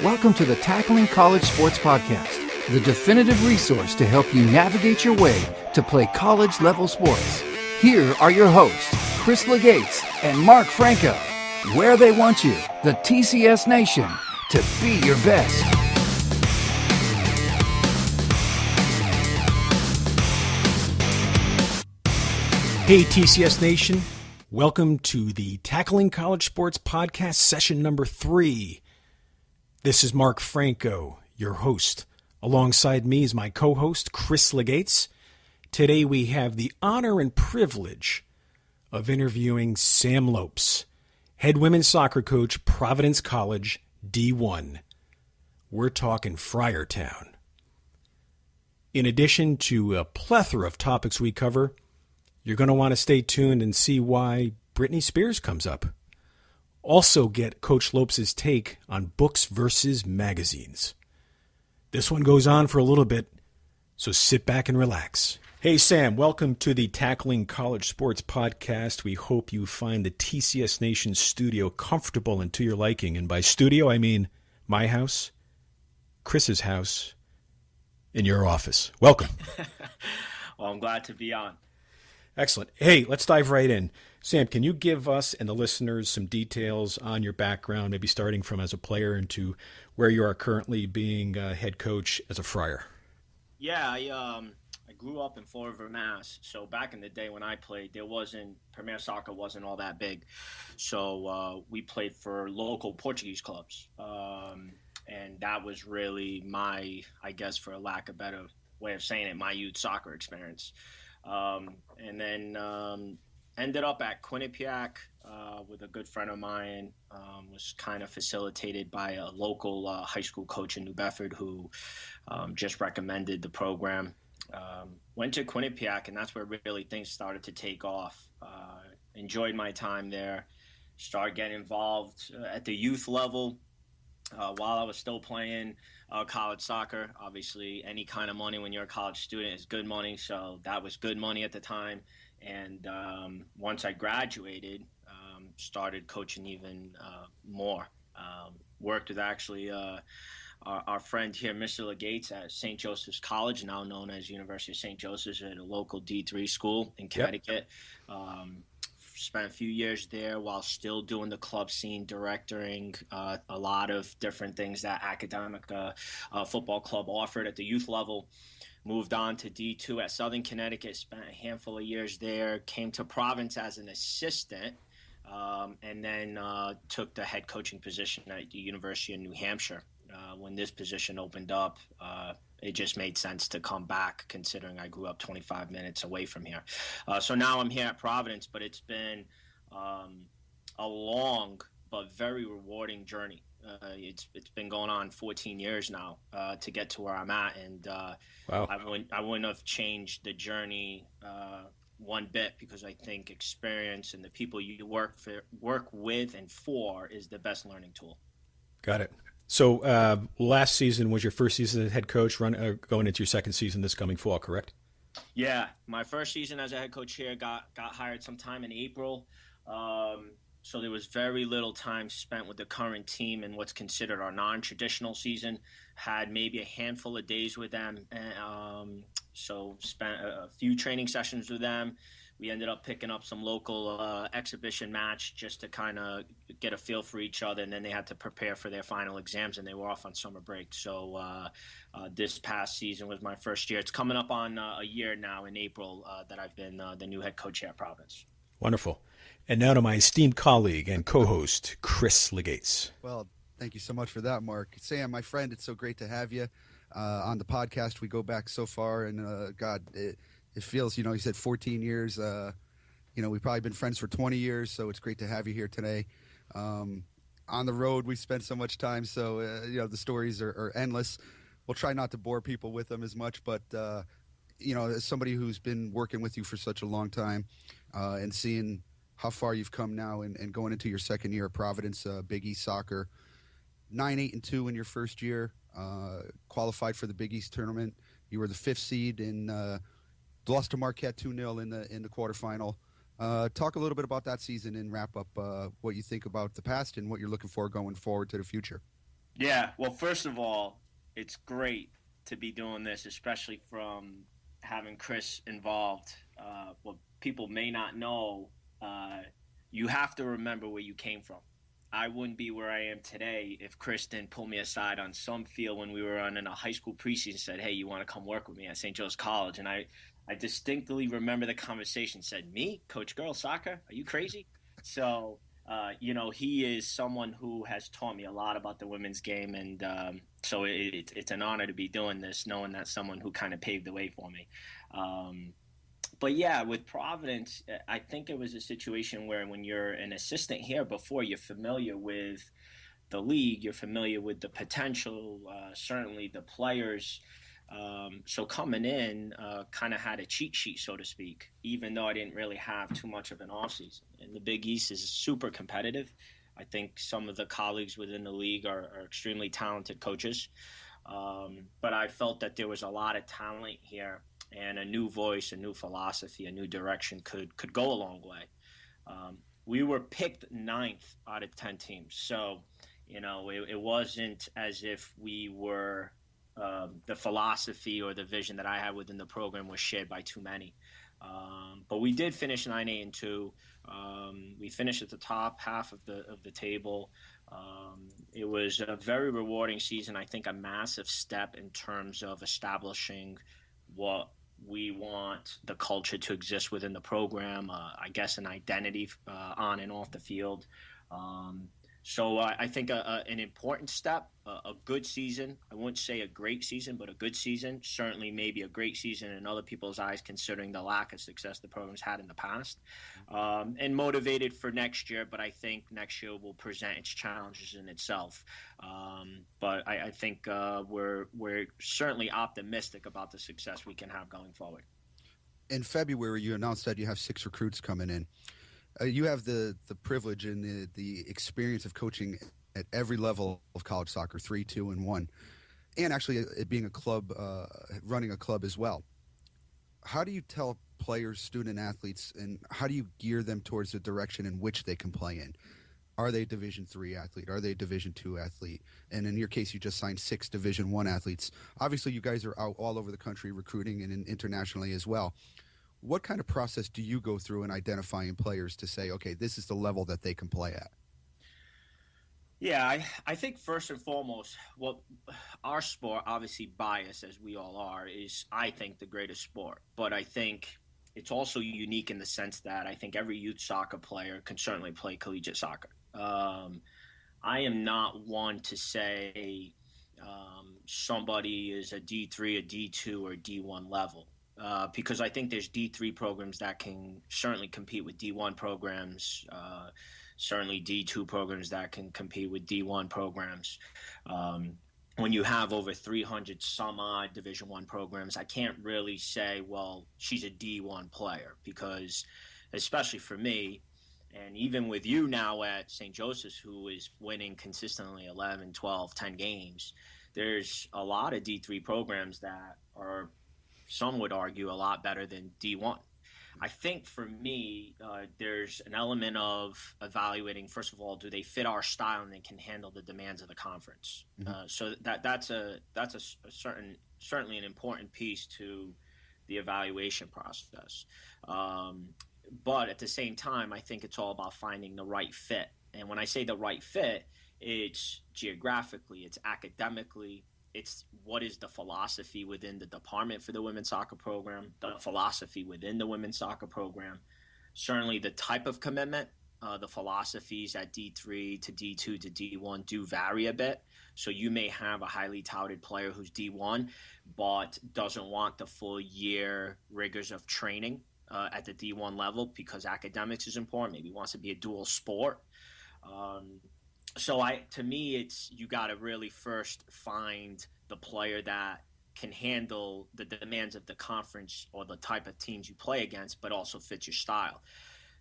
Welcome to the Tackling College Sports Podcast, the definitive resource to help you navigate your way to play college-level sports. Here are your hosts, Chris Legates and Mark Franco, where they want you, the TCS Nation, to be your best. Hey, TCS Nation. Welcome to the Tackling College Sports Podcast, session number 3. This is Mark Franco, your host. Alongside me is my co-host, Chris Legates. Today we have the honor and privilege of interviewing Sam Lopes, head women's soccer coach, Providence College, D1. We're talking Friartown. In addition to a plethora of topics we cover, you're going to want to stay tuned and see why Britney Spears comes up. Also get Coach Lopes' take on books versus magazines. This one goes on for a little bit, so sit back and relax. Hey, Sam, welcome to the Tackling College Sports Podcast. We hope you find the TCS Nation studio comfortable and to your liking. And by studio, I mean my house, Chris's house, and your office. Welcome. Well, I'm glad to be on. Excellent. Hey, let's dive right in. Sam, can you give us and the listeners some details on your background, maybe starting from as a player and to where you are currently being head coach as a Friar? Yeah, I grew up in Fall River, Mass. So back in the day when I played, Premier Soccer wasn't all that big. So we played for local Portuguese clubs. And that was really my, I guess for a lack of a better way of saying it, my youth soccer experience. And then ended up at Quinnipiac with a good friend of mine. Was kind of facilitated by a local high school coach in New Bedford who just recommended the program. Went to Quinnipiac, and that's where really things started to take off. Enjoyed my time there. Started getting involved at the youth level while I was still playing college soccer. Obviously, any kind of money when you're a college student is good money, so that was good money at the time. And once I graduated, started coaching even more. Worked with actually our friend here, Mr. Legates, at St. Joseph's College, now known as University of St. Joseph's, at a local D3 school in Connecticut. Yep. Spent a few years there while still doing the club scene, directing a lot of different things that academic football club offered at the youth level. Moved on to D2 at Southern Connecticut, spent a handful of years there, came to Providence as an assistant, and then took the head coaching position at the University of New Hampshire. When this position opened up, it just made sense to come back, considering I grew up 25 minutes away from here. So now I'm here at Providence, but it's been a long but very rewarding journey. It's been going on 14 years now to get to where I'm at, and wow. I wouldn't have changed the journey one bit, because I think experience and the people you work with and for is the best learning tool. Got it. So last season was your first season as head coach, going into your second season this coming fall, correct? Yeah, my first season as a head coach here got hired sometime in April. So there was very little time spent with the current team in what's considered our non-traditional season. Had maybe a handful of days with them. So spent a few training sessions with them. We ended up picking up some local exhibition match just to kind of get a feel for each other. And then they had to prepare for their final exams, and they were off on summer break. So this past season was my first year. It's coming up on a year now in April that I've been the new head coach here at Providence. Wonderful. And now to my esteemed colleague and co-host, Chris Legates. Well, thank you so much for that, Mark. Sam, my friend, it's so great to have you on the podcast. We go back so far, and God, it feels, you said 14 years. We've probably been friends for 20 years, so it's great to have you here today. On the road, we spent so much time, so, the stories are endless. We'll try not to bore people with them as much, but, as somebody who's been working with you for such a long time and seeing how far you've come now and going into your second year at Providence, Big East Soccer, 9-8-2 in your first year, qualified for the Big East tournament. You were the 5th seed and lost to Marquette 2-0 in the quarterfinal. Talk a little bit about that season and wrap up what you think about the past and what you're looking for going forward to the future. Yeah, well, first of all, it's great to be doing this, especially from having Chris involved. What people may not know, uh, you have to remember where you came from. I wouldn't be where I am today if Chris didn't pull me aside on some field when we were on in a high school preseason and said, "Hey, you want to come work with me at St. Joe's College?" And I distinctly remember the conversation. Said, "Me, coach girls soccer? Are you crazy?" So he is someone who has taught me a lot about the women's game, and so it's an honor to be doing this, knowing that someone who kind of paved the way for me. Um, but yeah, with Providence, I think it was a situation where when you're an assistant here before, you're familiar with the league, you're familiar with the potential, certainly the players. So coming in, kind of had a cheat sheet, so to speak, even though I didn't really have too much of an offseason. And the Big East is super competitive. I think some of the colleagues within the league are extremely talented coaches. But I felt that there was a lot of talent here, and a new voice, a new philosophy, a new direction could go a long way. We were picked ninth out of 10 teams. So, it wasn't as if we were the philosophy or the vision that I had within the program was shared by too many. But we did finish 9-8-2. We finished at the top half of the table. It was a very rewarding season. I think a massive step in terms of establishing what we want the culture to exist within the program. I guess an identity on and off the field. So I think an important step, a good season. I wouldn't say a great season, but a good season. Certainly maybe a great season in other people's eyes, considering the lack of success the program's had in the past. And motivated for next year, but I think next year will present its challenges in itself. But I think we're certainly optimistic about the success we can have going forward. In February, you announced that you have 6 recruits coming in. You have the privilege and the experience of coaching at every level of college soccer, 3, 2, and 1, and actually it being a club, running a club as well. How do you tell players, student athletes, and how do you gear them towards the direction in which they can play in? Are they a Division III athlete? Are they a Division II athlete? And in your case, you just signed 6 Division I athletes. Obviously, you guys are out all over the country recruiting and internationally as well. What kind of process do you go through in identifying players to say, okay, this is the level that they can play at? Yeah, I think first and foremost, what our sport, obviously biased as we all are, is I think the greatest sport. But I think it's also unique in the sense that I think every youth soccer player can certainly play collegiate soccer. I am not one to say somebody is a D3, a D2, or D1 level. Because I think there's D3 programs that can certainly compete with D1 programs, certainly D2 programs that can compete with D1 programs. When you have over 300 some odd Division I programs, I can't really say, well, she's a D1 player, because especially for me, and even with you now at St. Joseph's, who is winning consistently 11, 12, 10 games, there's a lot of D3 programs that are, some would argue, a lot better than D1. I think for me, there's an element of evaluating, first of all, do they fit our style and they can handle the demands of the conference? Mm-hmm. So that's certainly an important piece to the evaluation process. But at the same time, I think it's all about finding the right fit. And when I say the right fit, it's geographically, it's academically, it's what is the philosophy within the department for the women's soccer program, the philosophy within the women's soccer program, certainly the type of commitment. The philosophies at D3 to D2 to D1 do vary a bit. So you may have a highly touted player who's D1, but doesn't want the full year rigors of training at the D1 level because academics is important. Maybe wants to be a dual sport. To me, it's, you got to really first find the player that can handle the demands of the conference or the type of teams you play against, but also fits your style.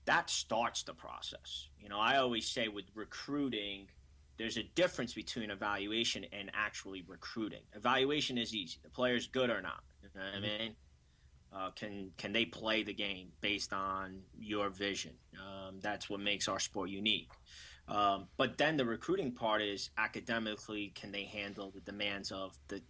That starts the process. I always say with recruiting, there's a difference between evaluation and actually recruiting. Evaluation is easy. The player's good or not. You know what I mean? Can they play the game based on your vision? That's what makes our sport unique. But then the recruiting part is academically, can they handle the demands of the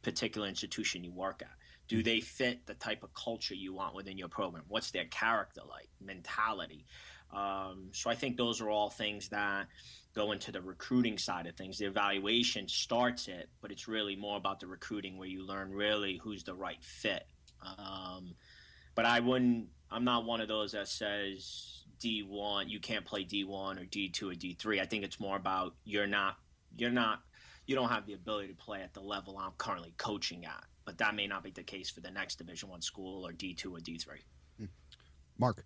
particular institution you work at? Do they fit the type of culture you want within your program? What's their character like, mentality? So I think those are all things that go into the recruiting side of things. The evaluation starts it, but it's really more about the recruiting where you learn really who's the right fit. But I'm not one of those that says D1, you can't play D1 or D2 or D3. I think it's more about you don't have the ability to play at the level I'm currently coaching at. But that may not be the case for the next Division I school or D2 or D3. Mark.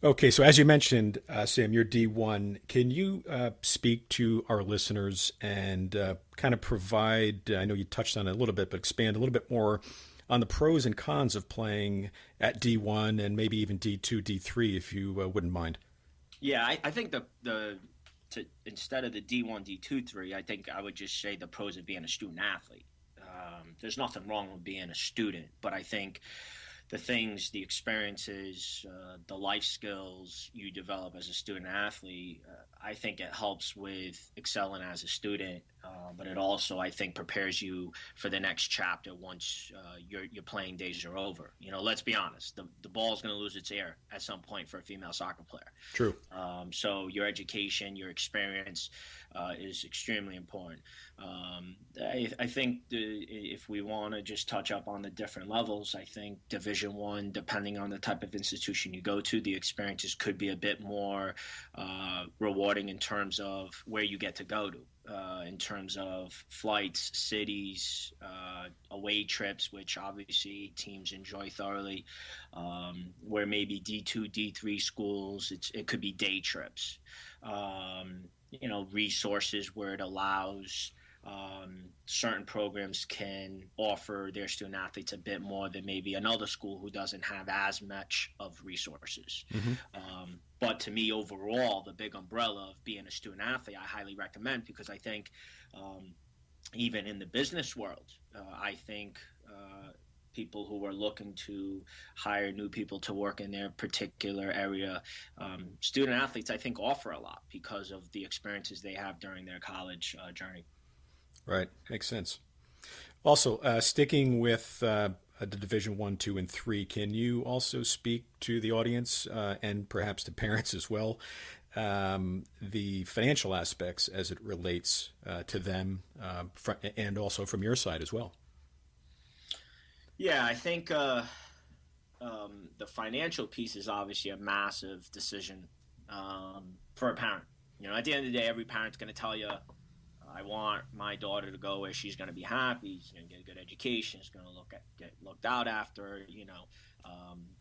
Okay, so as you mentioned, Sam, you're D1. Can you speak to our listeners and kind of provide, I know you touched on it a little bit, but expand a little bit more on the pros and cons of playing at D1 and maybe even D2, D3, if you wouldn't mind? Yeah, I think instead of the D1, D2, 3, I think I would just say the pros of being a student athlete. There's nothing wrong with being a student, but I think the experiences, the life skills you develop as a student athlete, I think it helps with excelling as a student, but it also, I think, prepares you for the next chapter once your playing days are over. Let's be honest, the ball's going to lose its air at some point for a female soccer player. True. So your education, your experience is extremely important. I think if we want to just touch up on the different levels, I think Division I, depending on the type of institution you go to, the experiences could be a bit more rewarding in terms of where you get to go to, in terms of flights, cities, away trips, which obviously teams enjoy thoroughly, where maybe D2, D3 schools, it could be day trips. Resources where it allows certain programs can offer their student athletes a bit more than maybe another school who doesn't have as much of resources. But to me, overall, the big umbrella of being a student athlete, I highly recommend, because I think even in the business world, I think people who are looking to hire new people to work in their particular area, student athletes, I think, offer a lot because of the experiences they have during their college journey. Right. Makes sense. Also, sticking with the Division I, II, and III, can you also speak to the audience and perhaps to parents as well, the financial aspects as it relates to them and also from your side as well? Yeah, I think the financial piece is obviously a massive decision for a parent. At the end of the day, every parent's going to tell you, I want my daughter to go where she's going to be happy, she's going to get a good education, she's going to get looked out after,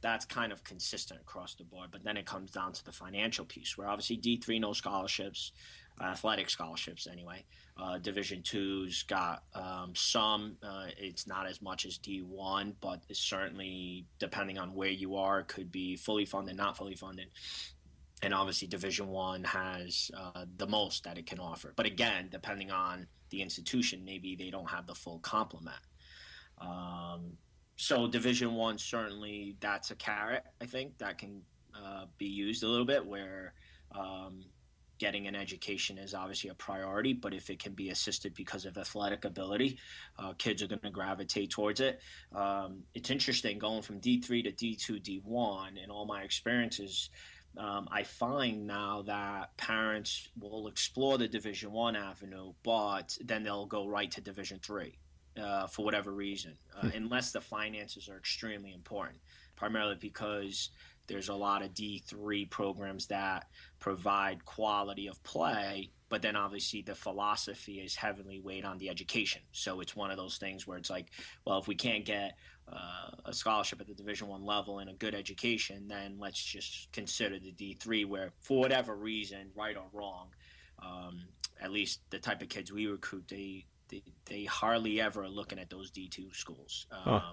that's kind of consistent across the board. But then it comes down to the financial piece, where obviously D3, no scholarships, athletic scholarships anyway. Division II's got some, it's not as much as D1, but it's certainly, depending on where you are, it could be fully funded, not fully funded. And obviously Division I has the most that it can offer. But again, depending on the institution, maybe they don't have the full complement. So Division I, certainly that's a carrot, I think, that can be used a little bit, where getting an education is obviously a priority, but if it can be assisted because of athletic ability, kids are going to gravitate towards it. It's interesting going from D3 to D2, D1, in all my experiences, I find now that parents will explore the Division I avenue, but then they'll go right to Division III for whatever reason, unless the finances are extremely important, primarily because there's a lot of D3 programs that provide quality of play, but then obviously the philosophy is heavily weighed on the education. So it's one of those things where it's like, well, if we can't get a scholarship at the Division I level and a good education, then let's just consider the D3, where for whatever reason, right or wrong, at least the type of kids we recruit, they hardly ever are looking at those D2 schools.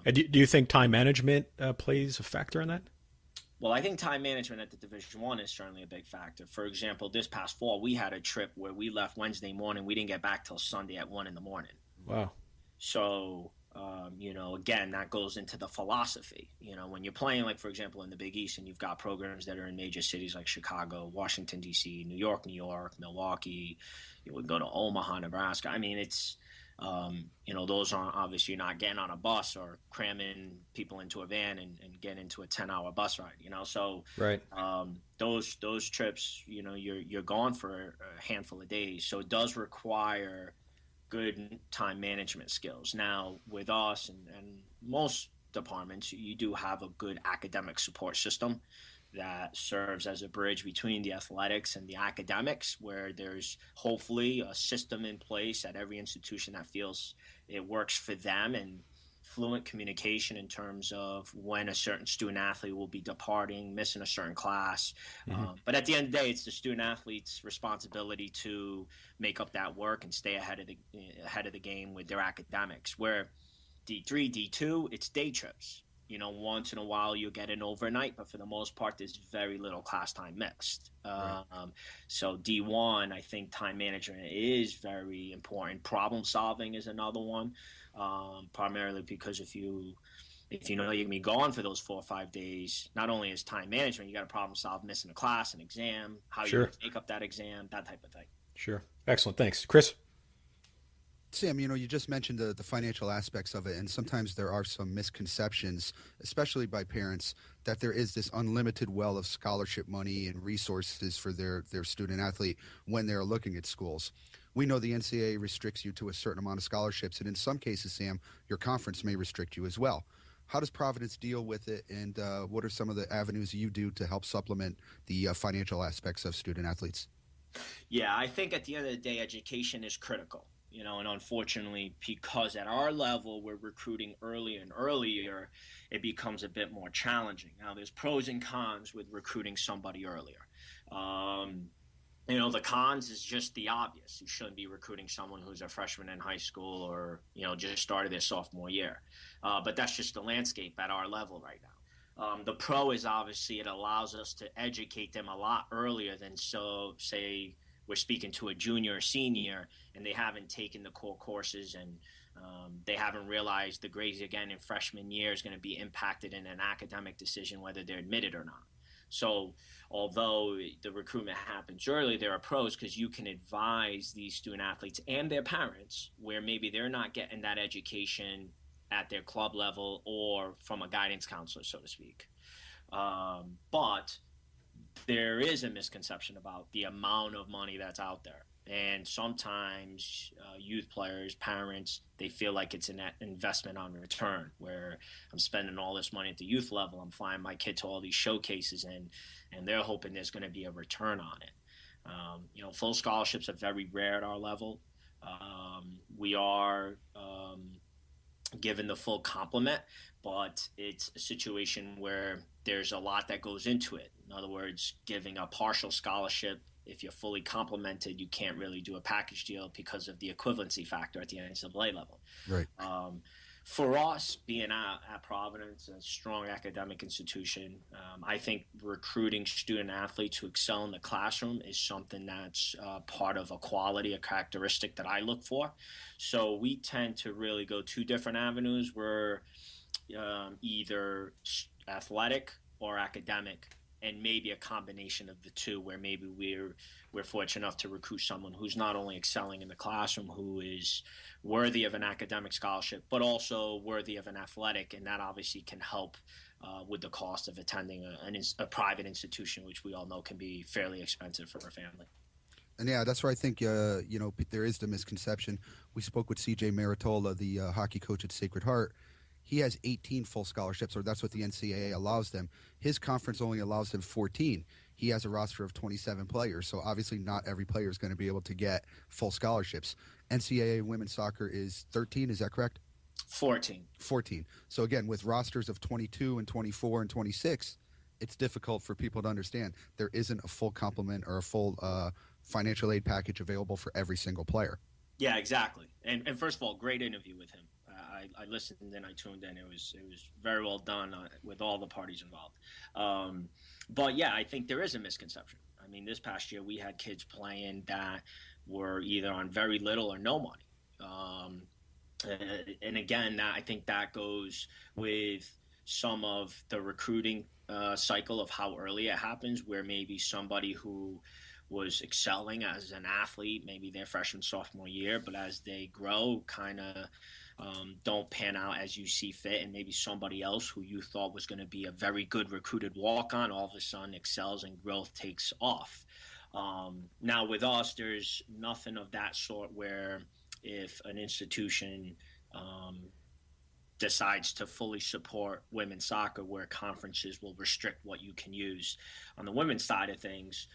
Do you think time management plays a factor in that? Well, I think time management at the Division I is certainly a big factor. For example, this past fall, we had a trip where we left Wednesday morning. We didn't get back till Sunday at 1 in the morning. Wow. So Again, that goes into the philosophy. When you're playing, like, for example, in the Big East, and you've got programs that are in major cities like Chicago, Washington, D.C., New York, Milwaukee, you would go to Omaha, Nebraska. I mean, it's, those aren't, obviously, you're not getting on a bus or cramming people into a van and get into a 10-hour bus ride, So Right. those trips, you're gone for a handful of days. So it does require good time management skills. Now, with us and most departments, you do have a good academic support system that serves as a bridge between the athletics and the academics, where there's hopefully a system in place at every institution that feels it works for them, and fluent communication in terms of when a certain student athlete will be departing, missing a certain class. But at the end of the day, it's the student athlete's responsibility to make up that work and stay ahead of the game with their academics. Where D3, D2, it's day trips. Once in a while you'll get an overnight, but for the most part, there's very little class time mixed. Right. So D1, I think time management is very important. Problem solving is another one, primarily because if you know you're going to be gone for those 4 or 5 days, not only is time management, you got to problem solve missing a class, an exam, how Sure. you make up that exam, that type of thing. Sure. Excellent. Thanks. Chris? Sam, you just mentioned the financial aspects of it, and sometimes there are some misconceptions, especially by parents, that there is this unlimited well of scholarship money and resources for their student athlete when they're looking at schools. We know the NCAA restricts you to a certain amount of scholarships, and in some cases, Sam, your conference may restrict you as well. How does Providence deal with it, and what are some of the avenues you do to help supplement the financial aspects of student athletes? Yeah, I think at the end of the day, education is critical. And unfortunately, because at our level, we're recruiting earlier and earlier, it becomes a bit more challenging. Now, there's pros and cons with recruiting somebody earlier. The cons is just the obvious. You shouldn't be recruiting someone who's a freshman in high school or, just started their sophomore year. But that's just the landscape at our level right now. The pro is obviously it allows us to educate them a lot earlier than, say, we're speaking to a junior or senior and they haven't taken the core courses and they haven't realized the grades again in freshman year is going to be impacted in an academic decision whether they're admitted or not. So although the recruitment happens early, there are pros because you can advise these student athletes and their parents where maybe they're not getting that education at their club level or from a guidance counselor, so to speak. But there is a misconception about the amount of money that's out there. And sometimes youth players, parents, they feel like it's an investment on return where I'm spending all this money at the youth level. I'm flying my kid to all these showcases and they're hoping there's going to be a return on it. Full scholarships are very rare at our level. We are given the full complement, but it's a situation where there's a lot that goes into it. In other words, giving a partial scholarship, if you're fully complemented, you can't really do a package deal because of the equivalency factor at the NCAA level. Right. For us, being at Providence, a strong academic institution, I think recruiting student athletes who excel in the classroom is something that's part of a quality, a characteristic that I look for. So we tend to really go 2 different avenues. We're either athletic or academic, and maybe a combination of the 2 where maybe we're fortunate enough to recruit someone who's not only excelling in the classroom, who is worthy of an academic scholarship, but also worthy of an athletic, and that obviously can help with the cost of attending a private institution, which we all know can be fairly expensive for a family. And yeah, that's where I think, there is the misconception. We spoke with CJ Maritola, the hockey coach at Sacred Heart. He has 18 full scholarships, or that's what the NCAA allows them. His conference only allows him 14. He has a roster of 27 players, so obviously not every player is going to be able to get full scholarships. NCAA women's soccer is 13, is that correct? 14. So again, with rosters of 22 and 24 and 26, it's difficult for people to understand. There isn't a full complement or a full financial aid package available for every single player. Yeah, exactly. And first of all, great interview with him. I listened and I tuned in. It was very well done with all the parties involved. But yeah, I think there is a misconception. I mean, this past year we had kids playing that were either on very little or no money. And again, I think that goes with some of the recruiting cycle of how early it happens, where maybe somebody who was excelling as an athlete, maybe their freshman, sophomore year, but as they grow, kind of don't pan out as you see fit, and maybe somebody else who you thought was going to be a very good recruited walk-on all of a sudden excels and growth takes off. Now with us, there's nothing of that sort where if an institution decides to fully support women's soccer, where conferences will restrict what you can use. On the women's side of things,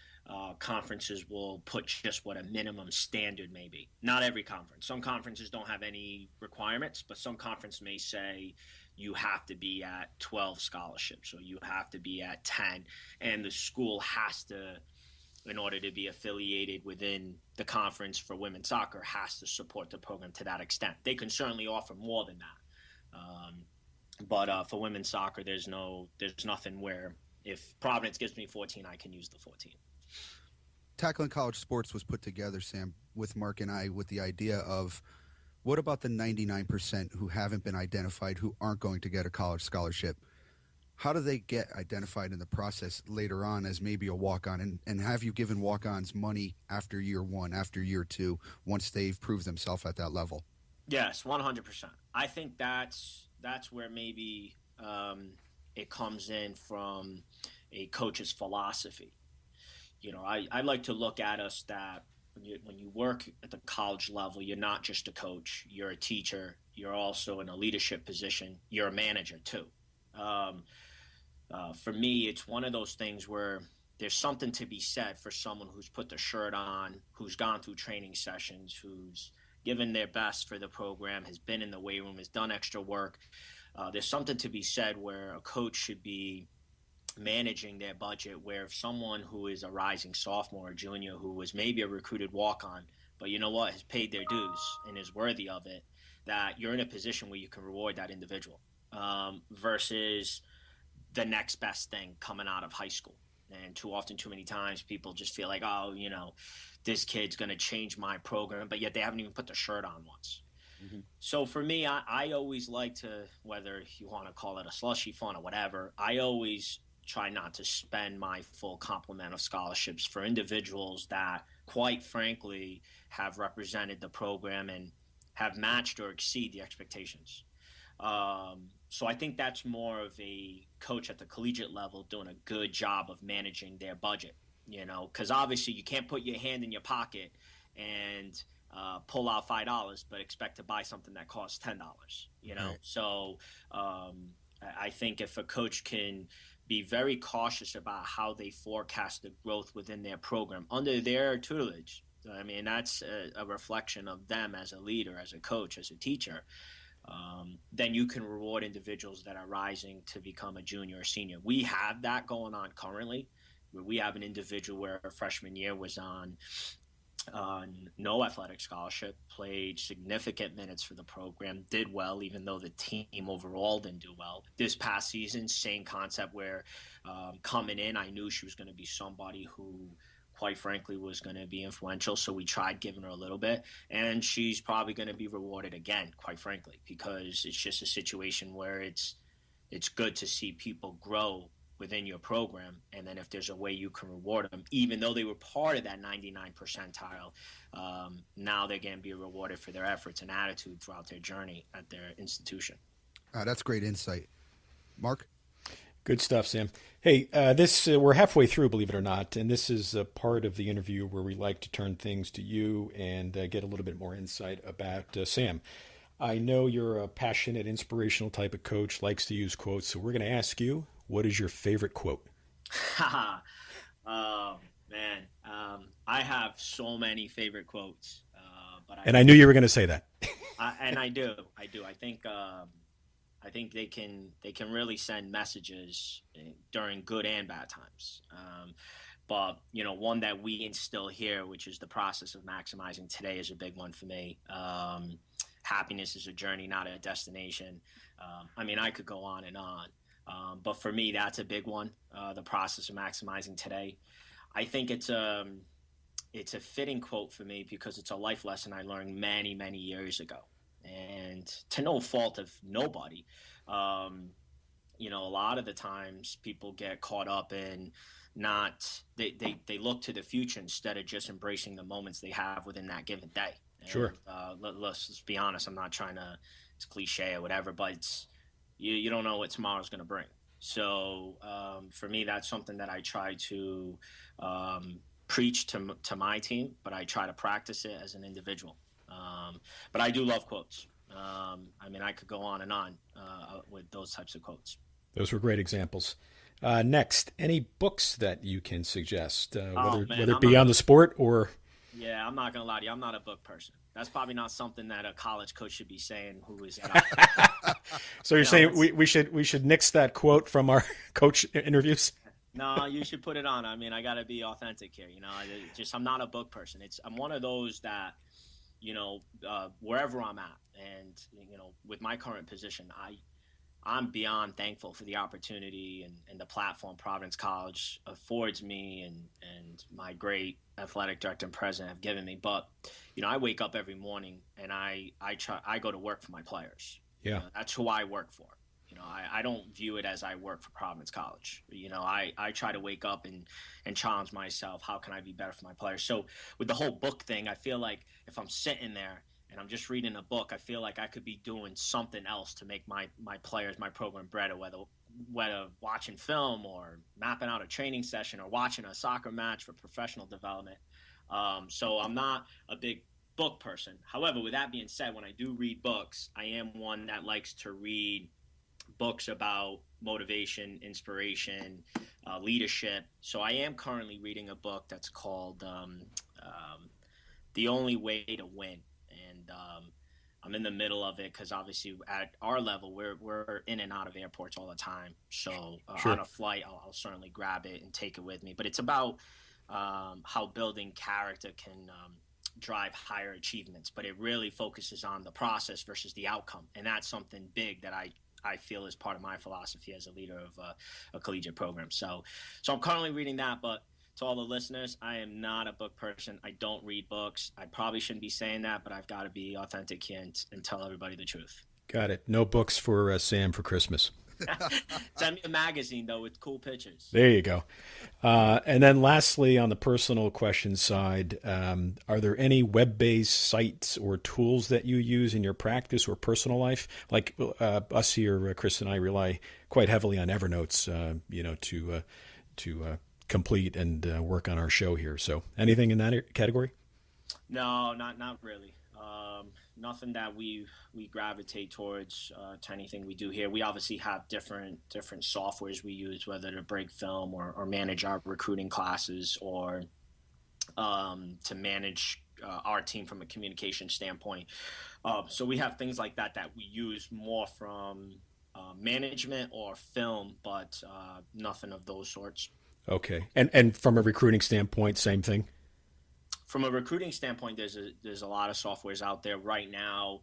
conferences will put just what a minimum standard may be. Not every conference. Some conferences don't have any requirements, but some conference may say you have to be at 12 scholarships, or you have to be at 10, and the school has to, in order to be affiliated within the conference for women's soccer, has to support the program to that extent. They can certainly offer more than that. But for women's soccer, there's nothing where if Providence gives me 14, I can use the 14. Tackling College Sports was put together, Sam, with Mark and I, with the idea of what about the 99% who haven't been identified, who aren't going to get a college scholarship? How do they get identified in the process later on as maybe a walk-on? And have you given walk-ons money after year one, after year two, once they've proved themselves at that level? Yes, 100%. I think that's where maybe it comes in from a coach's philosophy. You know, I like to look at us that when you work at the college level, you're not just a coach, you're a teacher, you're also in a leadership position, you're a manager too. For me, it's one of those things where there's something to be said for someone who's put the shirt on, who's gone through training sessions, who's given their best for the program, has been in the weight room, has done extra work. There's something to be said where a coach should be managing their budget, where if someone who is a rising sophomore or junior who was maybe a recruited walk-on, but you know what, has paid their dues and is worthy of it, that you're in a position where you can reward that individual versus the next best thing coming out of high school. And too often, too many times, people just feel like, oh, you know, this kid's going to change my program, but yet they haven't even put the shirt on once. Mm-hmm. So for me, I always like to, whether you want to call it a slushy fund or whatever, I always try not to spend my full complement of scholarships for individuals that, quite frankly, have represented the program and have matched or exceed the expectations. So I think that's more of a coach at the collegiate level doing a good job of managing their budget, you know, because obviously you can't put your hand in your pocket and pull out $5, but expect to buy something that costs $10, you know? Right. So I think if a coach can be very cautious about how they forecast the growth within their program under their tutelage, I mean, that's a reflection of them as a leader, as a coach, as a teacher. Then you can reward individuals that are rising to become a junior or senior. We have that going on currently, where we have an individual where a freshman year was on no athletic scholarship, played significant minutes for the program, did well, even though the team overall didn't do well. This past season, same concept where coming in, I knew she was going to be somebody who, quite frankly, was going to be influential. So we tried giving her a little bit, and she's probably going to be rewarded again, quite frankly, because it's just a situation where it's good to see people grow within your program. And then if there's a way you can reward them, even though they were part of that 99 percentile, now they're going to be rewarded for their efforts and attitude throughout their journey at their institution. That's great insight. Mark? Good stuff, Sam. Hey, we're halfway through, believe it or not, and this is a part of the interview where we like to turn things to you and get a little bit more insight about Sam. I know you're a passionate, inspirational type of coach, likes to use quotes, so we're going to ask you, what is your favorite quote? Oh, man. I have so many favorite quotes. I knew you were going to say that. I do. I think they can really send messages during good and bad times. But, you know, one that we instill here, which is the process of maximizing today, is a big one for me. Happiness is a journey, not a destination. I mean, I could go on and on. But for me, that's a big one, the process of maximizing today. I think it's a fitting quote for me because it's a life lesson I learned many, many years ago. And to no fault of nobody, you know, a lot of the times people get caught up in they look to the future instead of just embracing the moments they have within that given day. And, Sure. let's be honest. I'm not trying to, it's cliche or whatever, but you don't know what tomorrow's going to bring. So for me, that's something that I try to preach to my team, but I try to practice it as an individual. But I do love quotes. I mean, I could go on and on with those types of quotes. Those were great examples. Next, any books that you can suggest, whether it be on the sport or... Yeah, I'm not going to lie to you. I'm not a book person. That's probably not something that a college coach should be saying who is... So you're saying we should nix that quote from our coach interviews? No, you should put it on. I mean, I got to be authentic here. You know, I'm not a book person. I'm one of those that, you know, wherever I'm at, and, you know, with my current position, I'm beyond thankful for the opportunity and the platform Providence College affords me and my great athletic director and president have given me. But, you know, I wake up every morning and I go to work for my players. Yeah. You know, that's who I work for. You know, I don't view it as I work for Providence College. You know, I try to wake up and challenge myself. How can I be better for my players? So with the whole book thing, I feel like if I'm sitting there and I'm just reading a book, I feel like I could be doing something else to make my players, my program better, whether watching film or mapping out a training session or watching a soccer match for professional development. So I'm not a big book person. However, with that being said, when I do read books, I am one that likes to read books about motivation, inspiration, leadership. So I am currently reading a book that's called The Only Way to Win. And I'm in the middle of it because obviously at our level, we're in and out of airports all the time. So Sure. On a flight, I'll certainly grab it and take it with me. But it's about how building character can drive higher achievements. But it really focuses on the process versus the outcome. And that's something big that I feel is part of my philosophy as a leader of a collegiate program. So I'm currently reading that, but to all the listeners, I am not a book person. I don't read books. I probably shouldn't be saying that, but I've got to be authentic here and tell everybody the truth. Got it. No books for Sam for Christmas. Send me a magazine, though, with cool pictures. There you go. And then lastly, on the personal question side, are there any web-based sites or tools that you use in your practice or personal life? Like us here, Chris and I rely quite heavily on Evernote, to complete and work on our show here. So anything in that category? No, not really. Nothing that we gravitate towards to anything we do here. We obviously have different softwares we use, whether to break film or manage our recruiting classes or to manage our team from a communication standpoint. So we have things like that we use more from management or film, but nothing of those sorts. Okay. And from a recruiting standpoint, same thing? From a recruiting standpoint, there's a lot of softwares out there right now.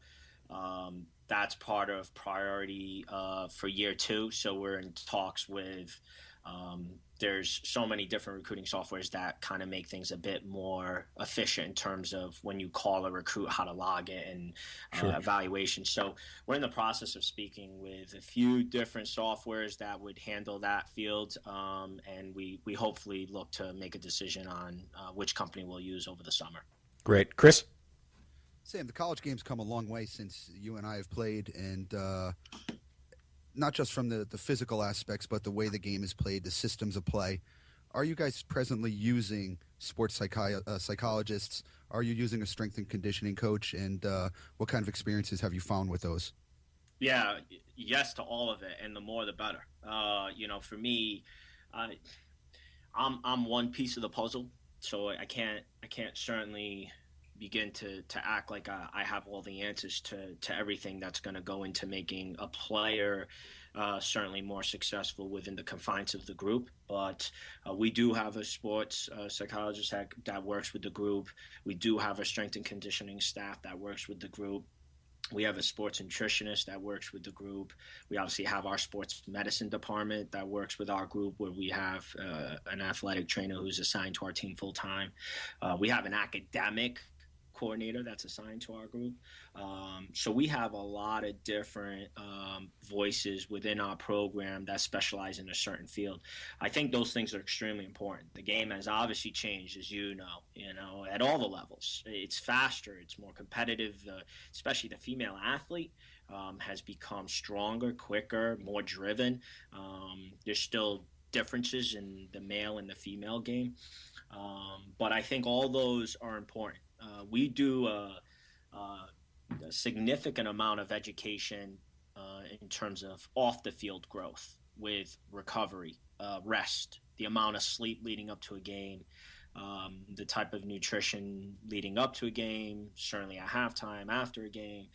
That's part of priority for year 2. So we're in talks with there's so many different recruiting softwares that kind of make things a bit more efficient in terms of when you call a recruit, how to log it and Sure. evaluation. So we're in the process of speaking with a few different softwares that would handle that field. And we hopefully look to make a decision on which company we'll use over the summer. Great. Chris? Sam, the college game's come a long way since you and I have played, and not just from the physical aspects, but the way the game is played, the systems of play. Are you guys presently using sports psychologists? Are you using a strength and conditioning coach? And what kind of experiences have you found with those? Yeah, yes to all of it, and the more the better. For me, I'm one piece of the puzzle, so I can't certainly begin to act like I have all the answers to everything that's going to go into making a player certainly more successful within the confines of the group. But we do have a sports psychologist that works with the group. We do have a strength and conditioning staff that works with the group. We have a sports nutritionist that works with the group. We obviously have our sports medicine department that works with our group, where we have an athletic trainer who's assigned to our team full time. We have an academic coordinator that's assigned to our group. So we have a lot of different voices within our program that specialize in a certain field. I think those things are extremely important. The game has obviously changed, as you know, at all the levels. It's faster, it's more competitive, especially the female athlete has become stronger, quicker, more driven. There's still differences in the male and the female game. But I think all those are important. We do a significant amount of education in terms of off the field growth with recovery, rest, the amount of sleep leading up to a game, the type of nutrition leading up to a game, certainly at halftime, after a game.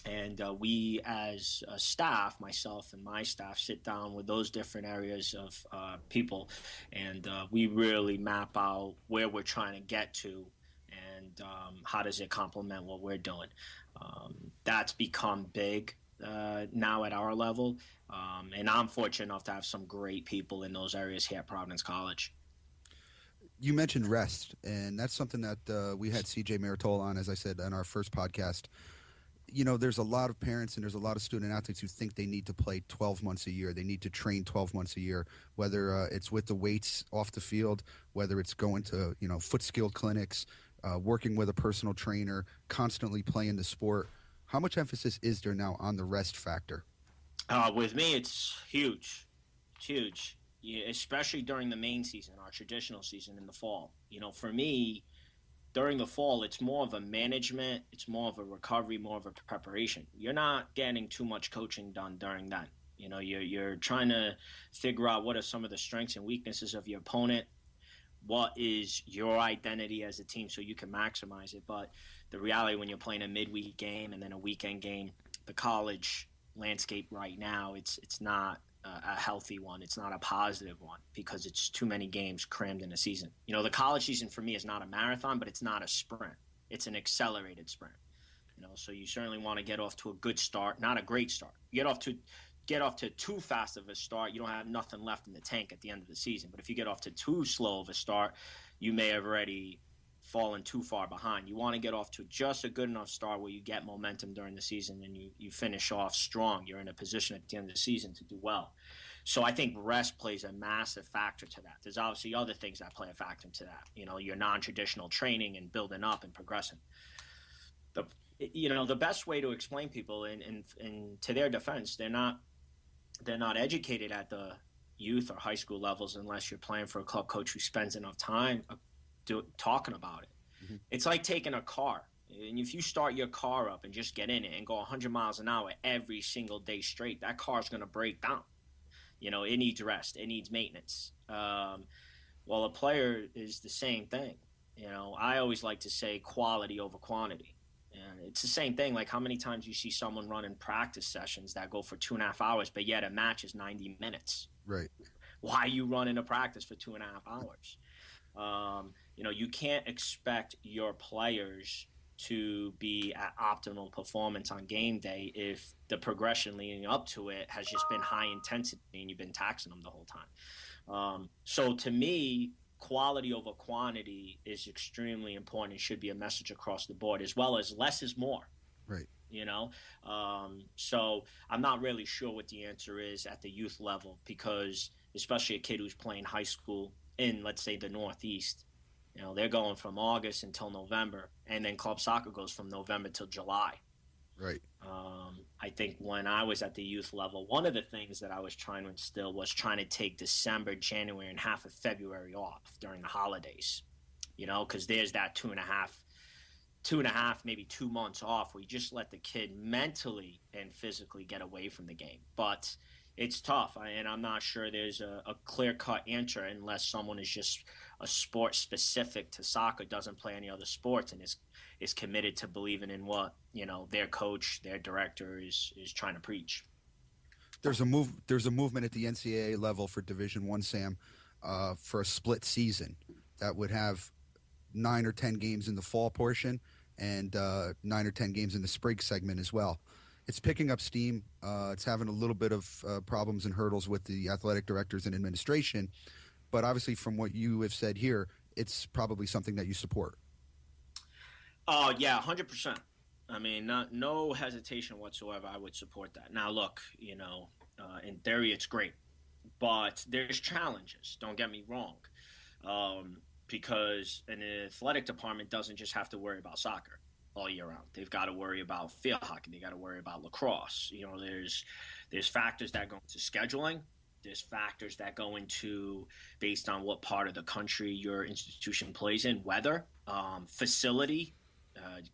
And we, as a staff, myself and my staff, sit down with those different areas of people, and we really map out where we're trying to get to and how does it complement what we're doing. That's become big now at our level, and I'm fortunate enough to have some great people in those areas here at Providence College. You mentioned rest, and that's something that we had CJ Maritol on, as I said, on our first podcast. You know, there's a lot of parents and there's a lot of student athletes who think they need to play 12 months a year. They need to train 12 months a year, whether it's with the weights off the field, whether it's going to, foot skill clinics, working with a personal trainer, constantly playing the sport. How much emphasis is there now on the rest factor? With me, it's huge. It's huge, especially during the main season, our traditional season in the fall. For me, during the fall, it's more of a management, it's more of a recovery, more of a preparation. You're not getting too much coaching done during that. You're trying to figure out what are some of the strengths and weaknesses of your opponent, what is your identity as a team so you can maximize it. But the reality when you're playing a midweek game and then a weekend game, the college landscape right now, it's not a healthy one. It's not a positive one because it's too many games crammed in a season. The college season for me is not a marathon, but it's not a sprint. It's an accelerated sprint. So you certainly want to get off to a good start, not a great start. You get off to too fast of a start, you don't have nothing left in the tank at the end of the season. But if you get off to too slow of a start, you may have already fallen too far behind. You want to get off to just a good enough start where you get momentum during the season and you finish off strong. You're in a position at the end of the season to do well. So I think rest plays a massive factor to that. There's obviously other things that play a factor to that. Your non-traditional training and building up and progressing. The best way to explain people and to their defense, they're not educated at the youth or high school levels unless you're playing for a club coach who spends enough time talking about it. Mm-hmm. It's like taking a car. And if you start your car up and just get in it and go 100 miles an hour every single day straight, that car's going to break down. It needs rest. It needs maintenance. Well, a player is the same thing. I always like to say quality over quantity. And it's the same thing. Like how many times you see someone running practice sessions that go for 2.5 hours, but yet a match is 90 minutes. Right. Why are you running a practice for 2.5 hours? You can't expect your players to be at optimal performance on game day if the progression leading up to it has just been high intensity and you've been taxing them the whole time. So to me, quality over quantity is extremely important and should be a message across the board, as well as less is more. Right. So I'm not really sure what the answer is at the youth level because especially a kid who's playing high school in, let's say, the Northeast, they're going from August until November, and then club soccer goes from November till July. Right. I think when I was at the youth level, one of the things that I was trying to instill was trying to take December, January, and half of February off during the holidays, because there's that two and a half, maybe 2 months off where you just let the kid mentally and physically get away from the game. But it's tough, and I'm not sure there's a clear-cut answer unless someone is just a sport specific to soccer, doesn't play any other sports, and is committed to believing in what their coach, their director is trying to preach. There's a movement at the NCAA level for Division I, Sam, for a split season that would have 9 or 10 games in the fall portion and 9 or 10 games in the spring segment as well. It's picking up steam. It's having a little bit of problems and hurdles with the athletic directors and administration, but obviously from what you have said here, it's probably something that you support. Oh yeah, 100%. I mean, no hesitation whatsoever. I would support that. Now, look, in theory, it's great, but there's challenges. Don't get me wrong, because an athletic department doesn't just have to worry about soccer all year round. They've got to worry about field hockey. They got to worry about lacrosse. There's factors that go into scheduling. There's factors that go into based on what part of the country your institution plays in, weather, facility,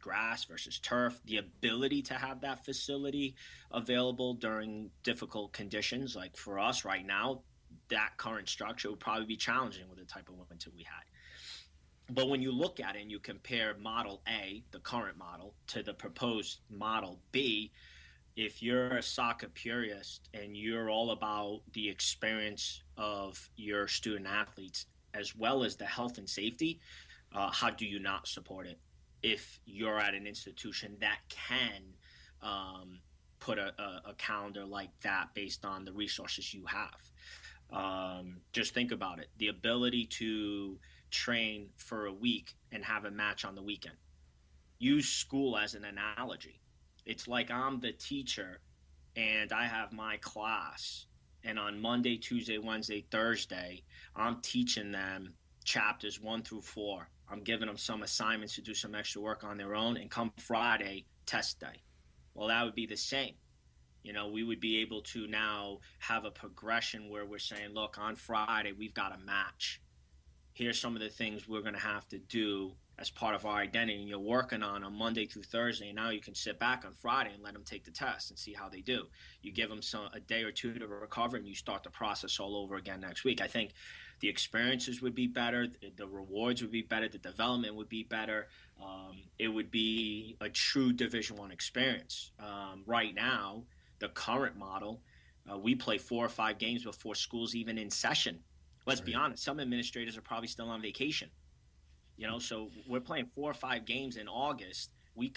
grass versus turf, the ability to have that facility available during difficult conditions. Like for us right now, that current structure would probably be challenging with the type of winter we had. But when you look at it and you compare Model A, the current model, to the proposed Model B, if you're a soccer purist and you're all about the experience of your student athletes as well as the health and safety, how do you not support it if you're at an institution that can put a calendar like that based on the resources you have? Just think about it. The ability to train for a week and have a match on the weekend. Use school as an analogy. It's like I'm the teacher and I have my class, and on Monday, Tuesday, Wednesday, Thursday, I'm teaching them chapters 1 through 4. I'm giving them some assignments to do some extra work on their own, and come Friday, test day. Well, that would be the same. We would be able to now have a progression where we're saying, look, on Friday, we've got a match. Here's some of the things we're going to have to do as part of our identity, and you're working on Monday through Thursday, and now you can sit back on Friday and let them take the test and see how they do. You give them a day or two to recover, and you start the process all over again next week. I think the experiences would be better, the rewards would be better, the development would be better. It would be a true Division I experience. Right now, the current model, we play 4 or 5 games before school's even in session. Let's be honest, some administrators are probably still on vacation. So we're playing 4 or 5 games in August. We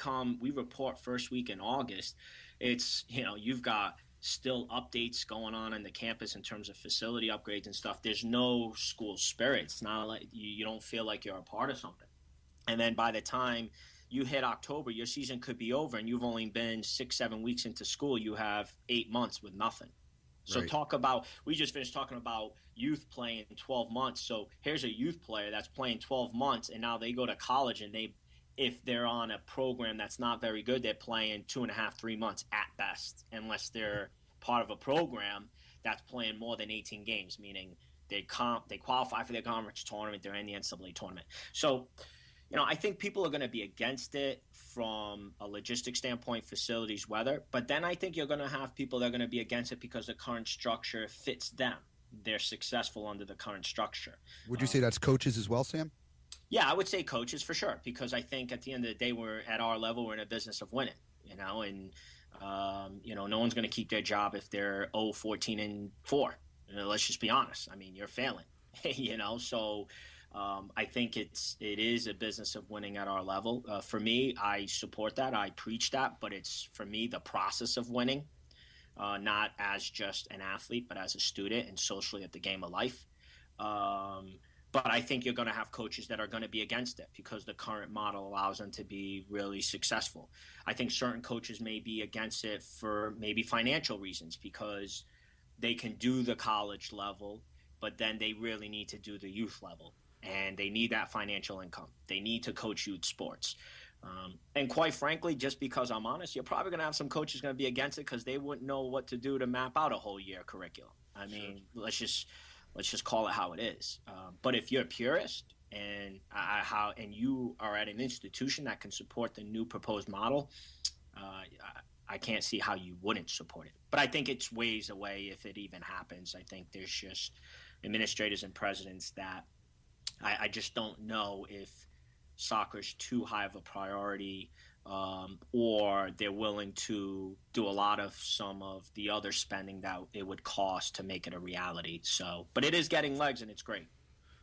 report first week in August. It's, you've got still updates going on the campus in terms of facility upgrades and stuff. There's no school spirit. It's not like you don't feel like you're a part of something. And then by the time you hit October, your season could be over, and you've only been 6-7 weeks into school. You have 8 months with nothing. So we just finished talking about youth playing 12 months. So here's a youth player that's playing 12 months, and now they go to college, and if they're on a program that's not very good, they're playing 2.5, 3 months at best, unless they're part of a program that's playing more than 18 games, meaning they qualify for their conference tournament, they're in the NCAA tournament. So, I think people are going to be against it from a logistics standpoint, facilities, weather. But then I think you're going to have people that are going to be against it because the current structure fits them. They're successful under the current structure. Would you say that's coaches as well, Sam? Yeah, I would say coaches for sure, because I think at the end of the day, we're at our level, we're in a business of winning, and no one's going to keep their job if they're 0-14-4. Let's just be honest. I mean, you're failing, so I think it is a business of winning at our level. For me, I support that. I preach that, but it's, for me, the process of winning, not as just an athlete, but as a student and socially at the game of life. But I think you're going to have coaches that are going to be against it because the current model allows them to be really successful. I think certain coaches may be against it for maybe financial reasons, because they can do the college level, but then they really need to do the youth level. And they need that financial income. They need to coach youth sports. And quite frankly, just because I'm honest, you're probably going to have some coaches going to be against it because they wouldn't know what to do to map out a whole year curriculum. I mean, let's just call it how it is. But if you're a purist and you are at an institution that can support the new proposed model, I can't see how you wouldn't support it. But I think it's ways away if it even happens. I think there's just administrators and presidents that I just don't know if soccer's too high of a priority, or they're willing to do a lot of some of the other spending that it would cost to make it a reality. So, but it is getting legs, and it's great.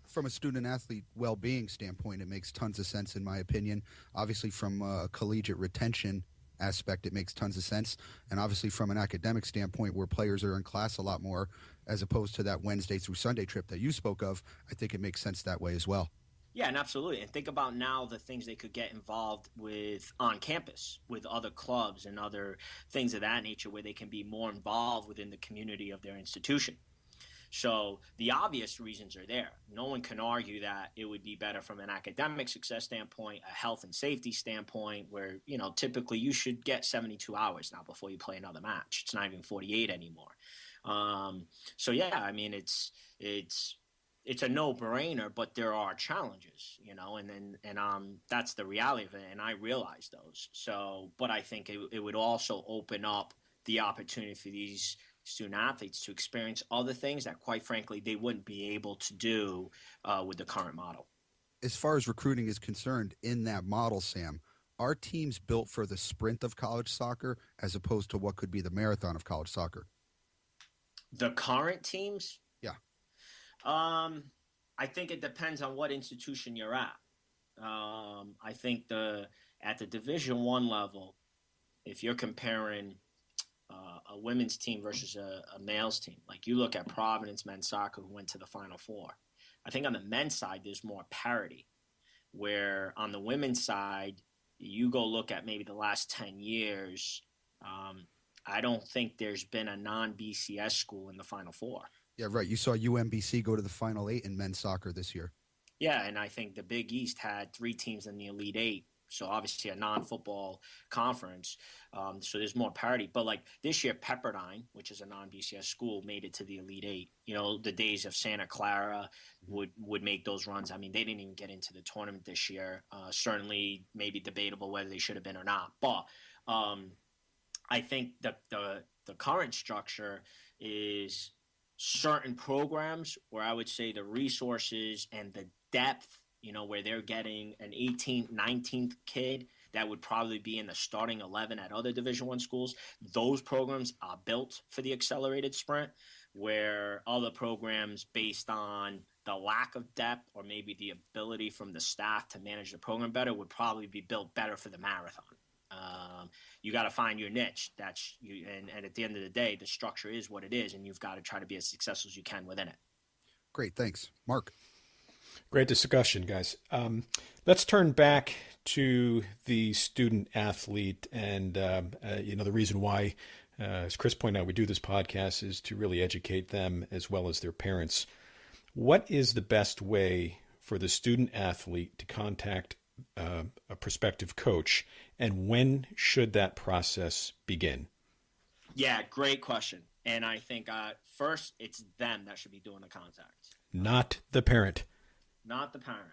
From a student-athlete well-being standpoint, it makes tons of sense, in my opinion. Obviously, from a collegiate retention aspect, it makes tons of sense. And obviously, from an academic standpoint, where players are in class a lot more, as opposed to that Wednesday through Sunday trip that you spoke of, I think it makes sense that way as well. Yeah, and absolutely. And think about now the things they could get involved with on campus with other clubs and other things of that nature where they can be more involved within the community of their institution. So the obvious reasons are there. No one can argue that it would be better from an academic success standpoint, a health and safety standpoint, where, typically you should get 72 hours now before you play another match. It's not even 48 anymore. So yeah, I mean, it's a no-brainer, but there are challenges, and that's the reality of it, and I realize those. So, but I think it would also open up the opportunity for these student athletes to experience other things that, quite frankly, they wouldn't be able to do with the current model. As far as recruiting is concerned, in that model, Sam, are teams built for the sprint of college soccer as opposed to what could be the marathon of college soccer? The current teams? Yeah. I think it depends on what institution you're at. I think at the Division I level, if you're comparing a women's team versus a male's team, like you look at Providence men's soccer who went to the Final Four. I think on the men's side, there's more parity, where on the women's side, you go look at maybe the last 10 years, I don't think there's been a non-BCS school in the Final Four. Yeah, right. You saw UMBC go to the Final Eight in men's soccer this year. Yeah, and I think the Big East had 3 teams in the Elite Eight, so obviously a non-football conference. So there's more parity. But like this year, Pepperdine, which is a non-BCS school, made it to the Elite Eight. The days of Santa Clara would make those runs. I mean, they didn't even get into the tournament this year. Certainly, maybe debatable whether they should have been or not. But I think that the current structure is certain programs where I would say the resources and the depth, where they're getting an 18th, 19th kid that would probably be in the starting 11 at other Division I schools. Those programs are built for the accelerated sprint, where other programs, based on the lack of depth or maybe the ability from the staff to manage the program better, would probably be built better for the marathon. You got to find your niche. That's you, and at the end of the day, the structure is what it is, and you've got to try to be as successful as you can within it. Great, thanks, Mark. Great discussion, guys. Let's turn back to the student athlete, and the reason why, as Chris pointed out, we do this podcast is to really educate them as well as their parents. What is the best way for the student athlete to contact a prospective coach, and when should that process begin? Yeah, great question. And I think first it's them that should be doing the contact. Not the parent. Not the parent.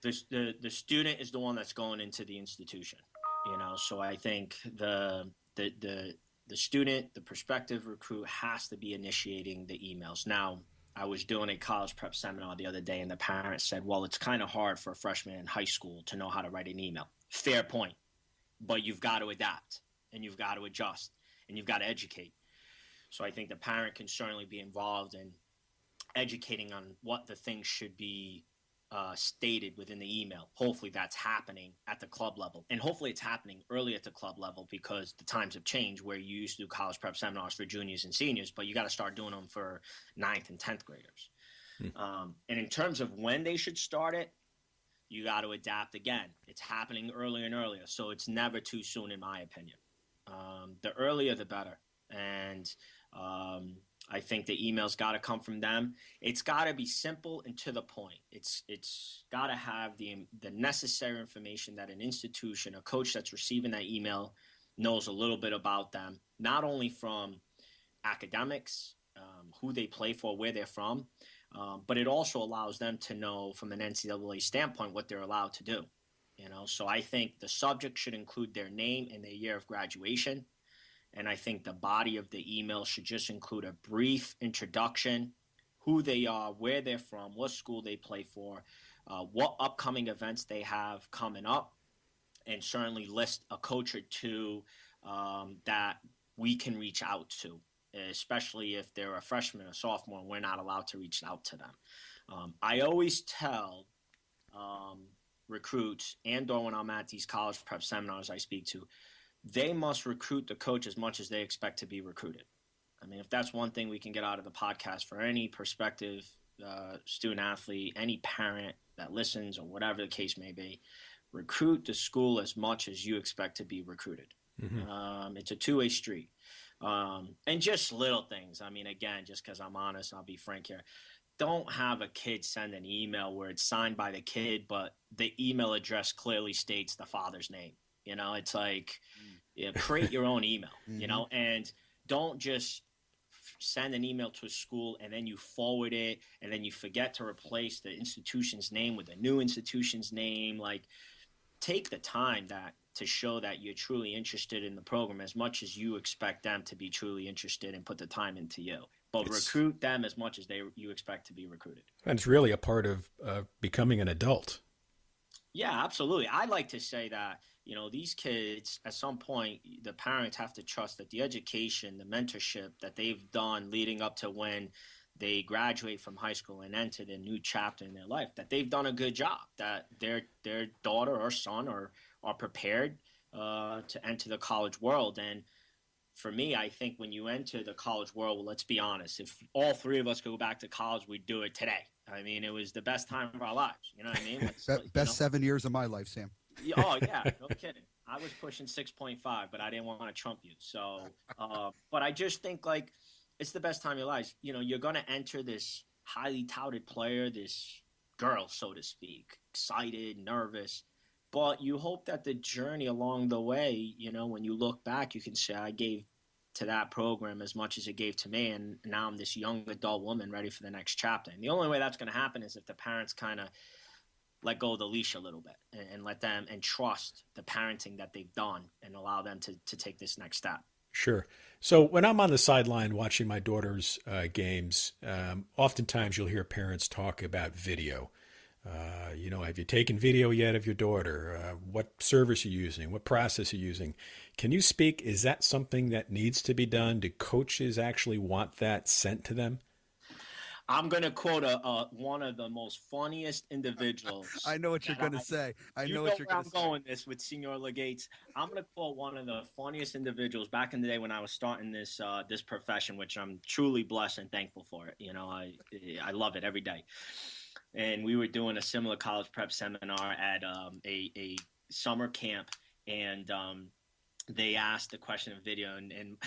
The student is the one that's going into the institution. So I think the student, the prospective recruit, has to be initiating the emails. Now, I was doing a college prep seminar the other day, and the parents said, well, it's kind of hard for a freshman in high school to know how to write an email. Fair point. But you've got to adapt, and you've got to adjust, and you've got to educate. So I think the parent can certainly be involved in educating on what the things should be stated within the email. Hopefully that's happening at the club level. And hopefully it's happening early at the club level, because the times have changed where you used to do college prep seminars for juniors and seniors, but you got to start doing them for 9th and 10th graders. And in terms of when they should start it, you got to adapt again. It's happening earlier and earlier, so it's never too soon, in my opinion. The earlier, the better. And I think the email's got to come from them. It's got to be simple and to the point. It's got to have the necessary information that an institution, a coach that's receiving that email, knows a little bit about them, not only from academics, who they play for, where they're from, but it also allows them to know from an NCAA standpoint what they're allowed to do. So I think the subject should include their name and their year of graduation. And I think the body of the email should just include a brief introduction, who they are, where they're from, what school they play for, what upcoming events they have coming up, and certainly list a coach or two that we can reach out to, especially if they're a freshman or sophomore and we're not allowed to reach out to them. I always tell recruits, and/or when I'm at these college prep seminars I speak to, they must recruit the coach as much as they expect to be recruited. I mean, if that's one thing we can get out of the podcast for any prospective student athlete, any parent that listens or whatever the case may be, recruit the school as much as you expect to be recruited. It's a two-way street. And just little things. I mean, again, just because I'm honest, I'll be frank here. Don't have a kid send an email where it's signed by the kid, but the email address clearly states the father's name. You know, it's like, create your own email, you know, and don't just send an email to a school and then you forward it and then you forget to replace the institution's name with a new institution's name. Like, take the time to show that you're truly interested in the program as much as you expect them to be truly interested and put the time into you. But recruit them as much as you expect to be recruited. And it's really a part of becoming an adult. Yeah, absolutely. I like to say that, you know, these kids, at some point, the parents have to trust that the education, the mentorship that they've done leading up to when they graduate from high school and enter the new chapter in their life, that they've done a good job, that their daughter or son are prepared to enter the college world. And for me, I think when you enter the college world, well, let's be honest, if all three of us could go back to college, we'd do it today. I mean, it was the best time of our lives. You know what I mean? Best 7 years of my life, Sam. Oh, yeah, no kidding. I was pushing 6.5, but I didn't want to trump you. So, but I just think, like, it's the best time of your lives. You know, you're going to enter this highly touted player, this girl, so to speak, excited, nervous. But you hope that the journey along the way, you know, when you look back, you can say, I gave to that program as much as it gave to me. And now I'm this young adult woman ready for the next chapter. And the only way that's going to happen is if the parents kind of let go of the leash a little bit and let them and trust the parenting that they've done and allow them to take this next step. Sure. So when I'm on the sideline watching my daughter's games, oftentimes you'll hear parents talk about video. You know, have you taken video yet of your daughter? What service are you using? What process are you using? Can you speak? Is that something that needs to be done? Do coaches actually want that sent to them? I'm going to quote one of the most funniest individuals. I know what you're going to say. I know what you're going to say. I'm going this with Senor Legates. I'm going to quote one of the funniest individuals back in the day when I was starting this profession, which I'm truly blessed and thankful for it. You know, I love it every day. And we were doing a similar college prep seminar at a summer camp, and they asked the question of video, and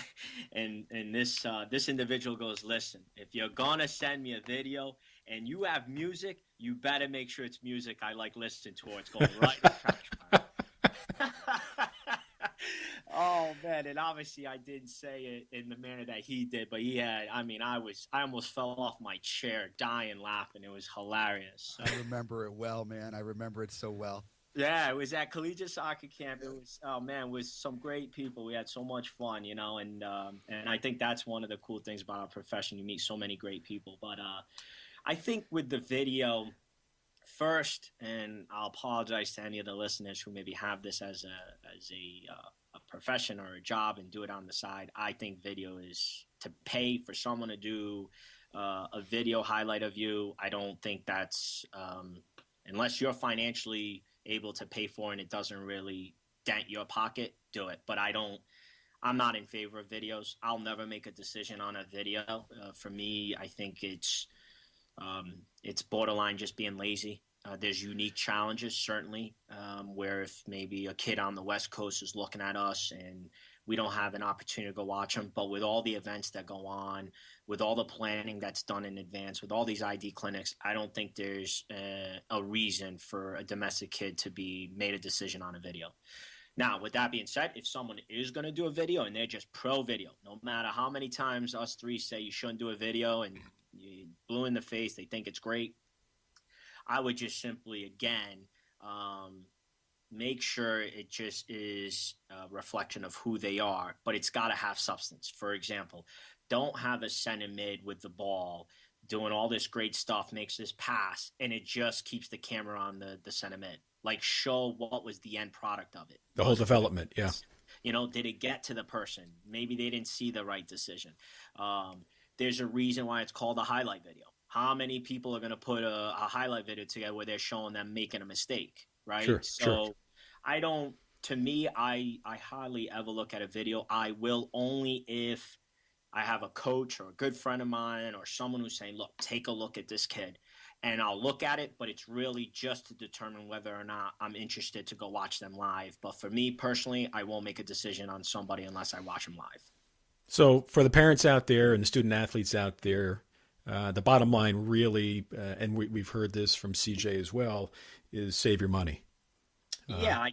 this individual goes, listen, if you're gonna send me a video and you have music, you better make sure it's music I like listening to, or it's going right in the trash pile. Oh man, and obviously I didn't say it in the manner that he did, but he had, I mean, I almost fell off my chair dying laughing. It was hilarious. I remember it well, man. I remember it so well. Yeah, it was at collegiate soccer camp. It was, oh man, with some great people. We had so much fun, you know, and I think that's one of the cool things about our profession. You meet so many great people. But I think with the video, first, and I'll apologize to any of the listeners who maybe have this as a profession or a job and do it on the side. I think video is to pay for someone to do a video highlight of you. I don't think that's unless you're financially able to pay for it and it doesn't really dent your pocket, do it. But I'm not in favor of videos. I'll never make a decision on a video. For me, I think it's borderline just being lazy. There's unique challenges, certainly, where if maybe a kid on the West Coast is looking at us and we don't have an opportunity to go watch them. But with all the events that go on, with all the planning that's done in advance, with all these ID clinics, I don't think there's a reason for a domestic kid to be made a decision on a video. Now, with that being said, if someone is going to do a video and they're just pro video, no matter how many times us three say you shouldn't do a video and you blue in the face, they think it's great, I would just simply, again, make sure it just is a reflection of who they are, but it's got to have substance. For example, don't have a center mid with the ball doing all this great stuff, makes this pass, and it just keeps the camera on the center mid. Like, show what was the end product of it. The whole development, yeah. You know, did it get to the person? Maybe they didn't see the right decision. There's a reason why it's called a highlight video. How many people are going to put a highlight video together where they're showing them making a mistake, right? Sure, so sure. I hardly ever look at a video. I will only if I have a coach or a good friend of mine or someone who's saying, look, take a look at this kid. And I'll look at it, but it's really just to determine whether or not I'm interested to go watch them live. But for me personally, I won't make a decision on somebody unless I watch them live. So for the parents out there and the student athletes out there, the bottom line really, and we've heard this from CJ as well, is save your money. Yeah, I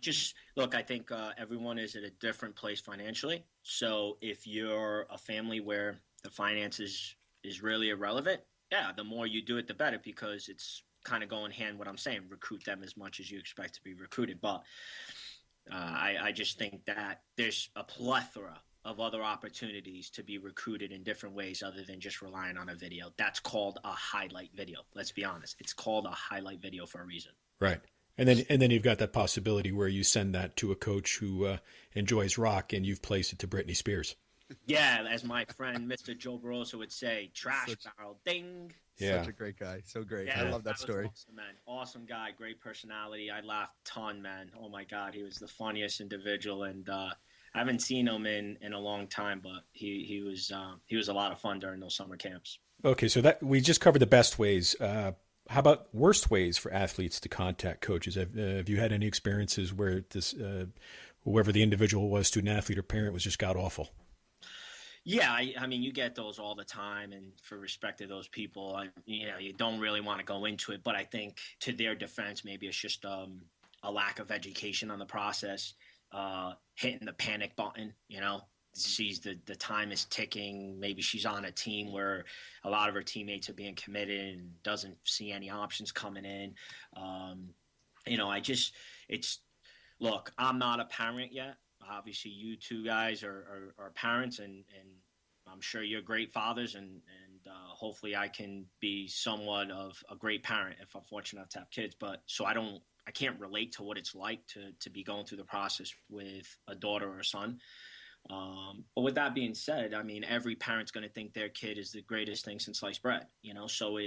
think everyone is at a different place financially. So if you're a family where the finances is really irrelevant, yeah, the more you do it, the better, because it's kind of going hand what I'm saying, recruit them as much as you expect to be recruited. But I just think that there's a plethora of other opportunities to be recruited in different ways other than just relying on a video. That's called a highlight video. Let's be honest. It's called a highlight video for a reason. Right. And then you've got that possibility where you send that to a coach who enjoys rock and you've placed it to Britney Spears. Yeah, as my friend Mr. Joe Barossa would say, trash barrel, ding. Yeah. Such a great guy. So great. Yeah, I love that story. Awesome, man. Awesome guy, great personality. I laughed a ton, man. Oh my God, he was the funniest individual, and I haven't seen him in a long time, but he was a lot of fun during those summer camps. Okay, so that we just covered the best ways. How about worst ways for athletes to contact coaches? Have you had any experiences where this whoever the individual was, student athlete or parent, was just god awful? Yeah, I mean, you get those all the time, and for respect to those people, you don't really want to go into it. But I think to their defense, maybe it's just a lack of education on the process, hitting the panic button. Sees the time is ticking. Maybe she's on a team where a lot of her teammates are being committed and doesn't see any options coming in. Look, I'm not a parent yet. Obviously, you two guys are parents, and I'm sure you're great fathers, and hopefully I can be somewhat of a great parent if I'm fortunate enough to have kids. But so I can't relate to what it's like to be going through the process with a daughter or a son. But with that being said, I mean, every parent's going to think their kid is the greatest thing since sliced bread, so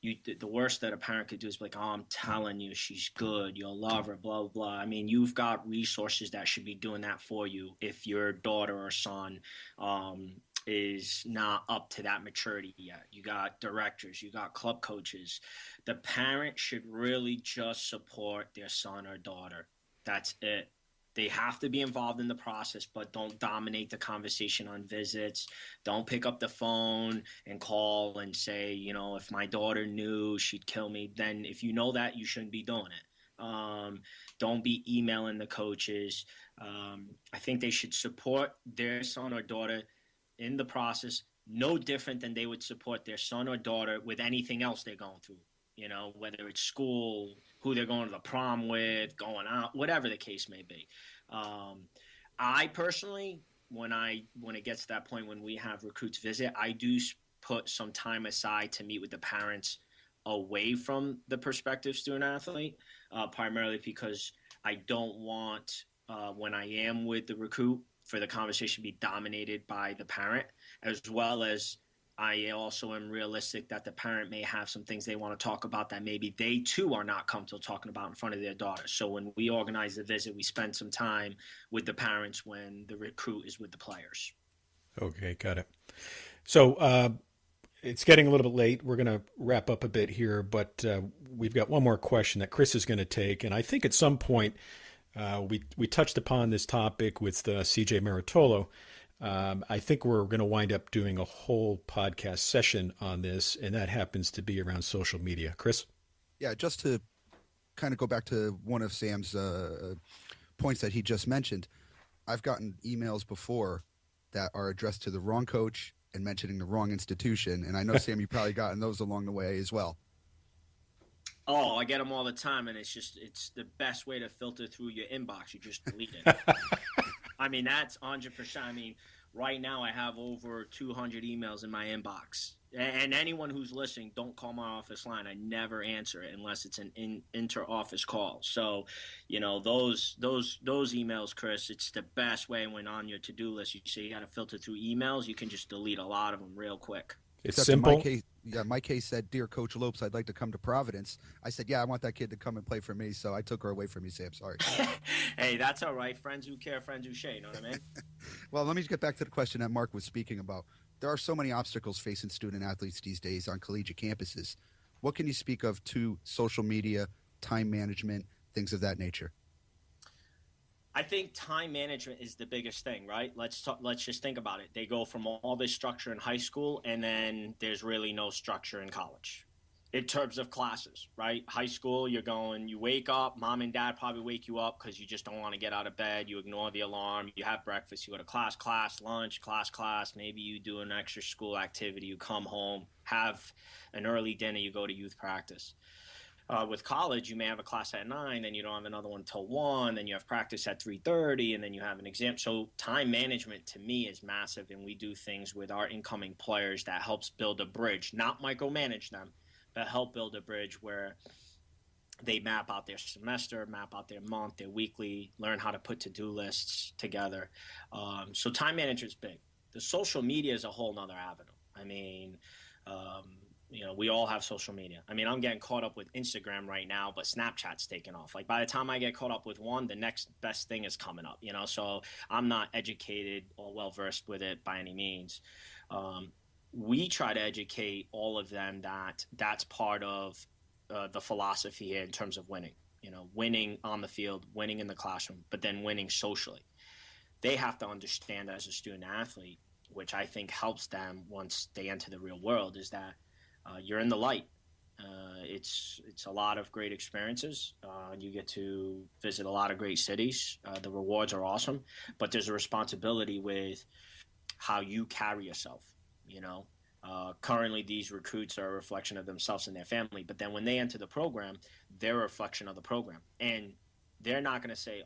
the worst that a parent could do is be like, oh, I'm telling you, she's good. You'll love her, blah, blah, blah. I mean, you've got resources that should be doing that for you if your daughter or son is not up to that maturity yet. You got directors, you got club coaches. The parent should really just support their son or daughter. That's it. They have to be involved in the process, but don't dominate the conversation on visits. Don't pick up the phone and call and say, if my daughter knew, she'd kill me. Then if you know that, you shouldn't be doing it. Don't be emailing the coaches. I think they should support their son or daughter in the process, no different than they would support their son or daughter with anything else they're going through. Whether it's school, who they're going to the prom with, going out, whatever the case may be. I personally, when it gets to that point when we have recruits visit, I do put some time aside to meet with the parents away from the prospective student athlete, primarily because I don't want, when I am with the recruit, for the conversation to be dominated by the parent, as well as I also am realistic that the parent may have some things they want to talk about that maybe they too are not comfortable talking about in front of their daughter. So when we organize the visit, we spend some time with the parents when the recruit is with the players. Okay, got it. So it's getting a little bit late. We're going to wrap up a bit here, but we've got one more question that Chris is going to take. And I think at some point we touched upon this topic with CJ Maritolo. I think we're going to wind up doing a whole podcast session on this, and that happens to be around social media. Chris? Yeah, just to kind of go back to one of Sam's points that he just mentioned, I've gotten emails before that are addressed to the wrong coach and mentioning the wrong institution, and I know, Sam, you've probably gotten those along the way as well. Oh, I get them all the time, and it's the best way to filter through your inbox. You just delete it. I mean, that's 100%. I mean, right now I have over 200 emails in my inbox. And anyone who's listening, don't call my office line. I never answer it unless it's an inter-office call. So, those emails, Chris, it's the best way when on your to-do list you say you got to filter through emails. You can just delete a lot of them real quick. It's Except simple. My case said, "Dear Coach Lopes, I'd like to come to Providence." I said, "Yeah, I want that kid to come and play for me." So I took her away from you, Sam. Sorry. Hey, that's all right. Friends who care, friends who share. You know what I mean? Well, let me get back to the question that Mark was speaking about. there are so many obstacles facing student athletes these days on collegiate campuses. What can you speak of to social media, time management, things of that nature? I think time management is the biggest thing, right? Let's just think about it. They go from all this structure in high school, and then there's really no structure in college in terms of classes, right? High school, you wake up, mom and dad probably wake you up because you just don't want to get out of bed. You ignore the alarm, you have breakfast, you go to class, lunch, class. Maybe you do an extra school activity, you come home, have an early dinner, you go to youth practice. With college, you may have a class at 9, then you don't have another one till 1, then you have practice at 3:30, and then you have an exam. So time management to me is massive, and we do things with our incoming players that helps build a bridge, not micromanage them, but help build a bridge where they map out their semester, map out their month, their weekly, learn how to put to-do lists together. So time management is big. The social media is a whole nother avenue. I mean, we all have social media. I mean, I'm getting caught up with Instagram right now, but Snapchat's taken off. Like by the time I get caught up with one, the next best thing is coming up, so I'm not educated or well-versed with it by any means. We try to educate all of them that's part of the philosophy here in terms of winning, winning on the field, winning in the classroom, but then winning socially. They have to understand that as a student athlete, which I think helps them once they enter the real world, is that you're in the light. It's a lot of great experiences. You get to visit a lot of great cities. The rewards are awesome, but there's a responsibility with how you carry yourself. Currently, these recruits are a reflection of themselves and their family, but then when they enter the program, they're a reflection of the program. And they're not going to say,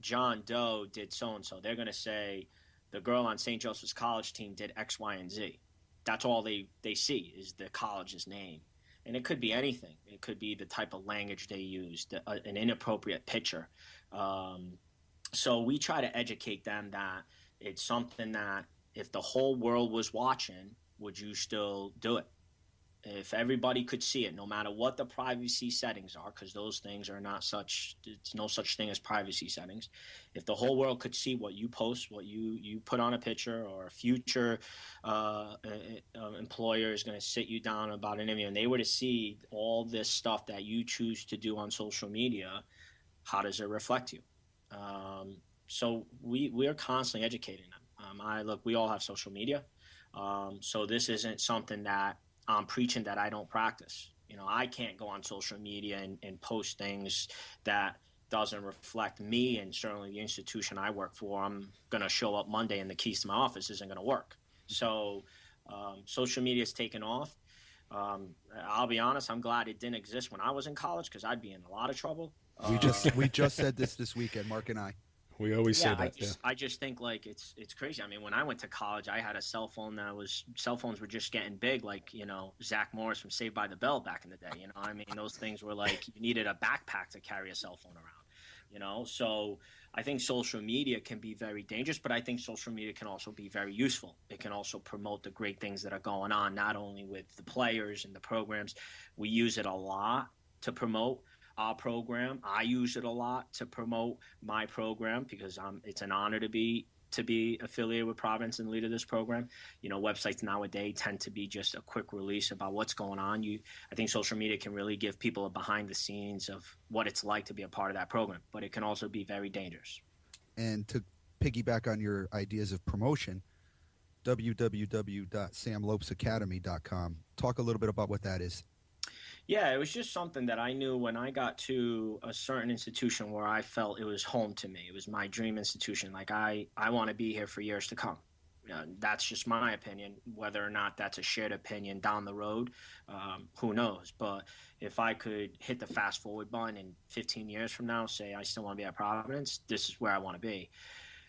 John Doe did so-and-so. They're going to say, the girl on St. Joseph's College team did X, Y, and Z. That's all they see is the college's name. And it could be anything. It could be the type of language they used, an inappropriate picture. So we try to educate them that it's something that if the whole world was watching, would you still do it? If everybody could see it, no matter what the privacy settings are, because those things are it's no such thing as privacy settings. If the whole world could see what you post, what you put on a picture, or a future employer is going to sit you down about an interview, and they were to see all this stuff that you choose to do on social media, how does it reflect you? So we are constantly educating them. We all have social media. So this isn't something that I'm preaching that I don't practice. I can't go on social media and post things that doesn't reflect me and certainly the institution I work for. I'm going to show up Monday and the keys to my office isn't going to work. So social media is taken off. I'll be honest, I'm glad it didn't exist when I was in college because I'd be in a lot of trouble. We just said this weekend, Mark and I. We always say that. I just think like it's crazy. I mean, when I went to college, I had a cell phone cell phones were just getting big, like, Zach Morris from Saved by the Bell back in the day. I mean, those things were like you needed a backpack to carry a cell phone around, So I think social media can be very dangerous, but I think social media can also be very useful. It can also promote the great things that are going on, not only with the players and the programs. We use it a lot to promote our program. I use it a lot to promote my program because it's an honor to be affiliated with Providence and lead of this program. Websites nowadays tend to be just a quick release about what's going on. I think social media can really give people a behind the scenes of what it's like to be a part of that program, but it can also be very dangerous. And to piggyback on your ideas of promotion, www.samlopesacademy.com. Talk a little bit about what that is. Yeah, it was just something that I knew when I got to a certain institution where I felt it was home to me. It was my dream institution. Like I want to be here for years to come. That's just my opinion. Whether or not that's a shared opinion down the road, who knows? But if I could hit the fast forward button in 15 years from now, say I still want to be at Providence, this is where I want to be.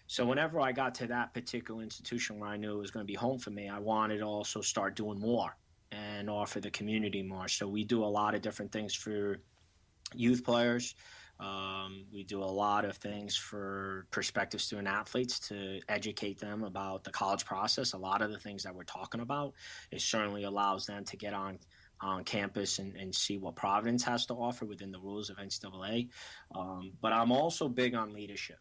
So whenever I got to that particular institution where I knew it was going to be home for me, I wanted to also start doing more and offer the community more. So we do a lot of different things for youth players. We do a lot of things for prospective student athletes to educate them about the college process. A lot of the things that we're talking about, it certainly allows them to get on campus and see what Providence has to offer within the rules of NCAA. But I'm also big on leadership.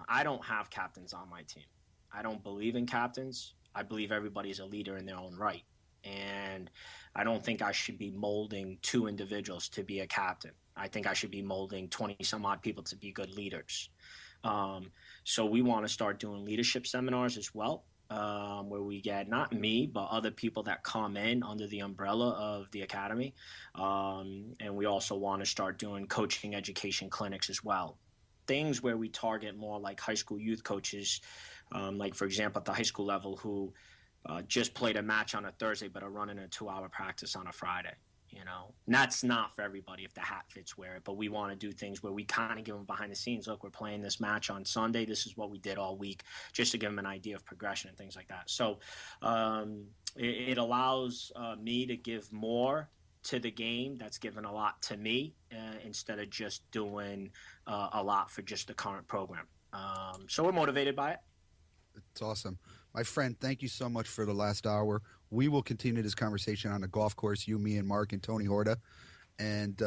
I don't have captains on my team. I don't believe in captains. I believe everybody's a leader in their own right. And I don't think I should be molding 2 individuals to be a captain. I think I should be molding 20 some odd people to be good leaders. So we want to start doing leadership seminars as well, where we get not me, but other people that come in under the umbrella of the academy. And we also want to start doing coaching education clinics as well. Things where we target more like high school youth coaches, like, for example, at the high school level, who just played a match on a Thursday but are running a 2-hour practice on a Friday. And that's not for everybody if the hat fits, wear it. But we want to do things where we kind of give them behind the scenes. Look, we're playing this match on Sunday. This is what we did all week, just to give them an idea of progression and things like that. So it allows me to give more to the game that's given a lot to me, instead of just doing a lot for just the current program. So we're motivated by it. It's awesome. My friend, thank you so much for the last hour. We will continue this conversation on the golf course, you, me, and Mark, and Tony Horta. And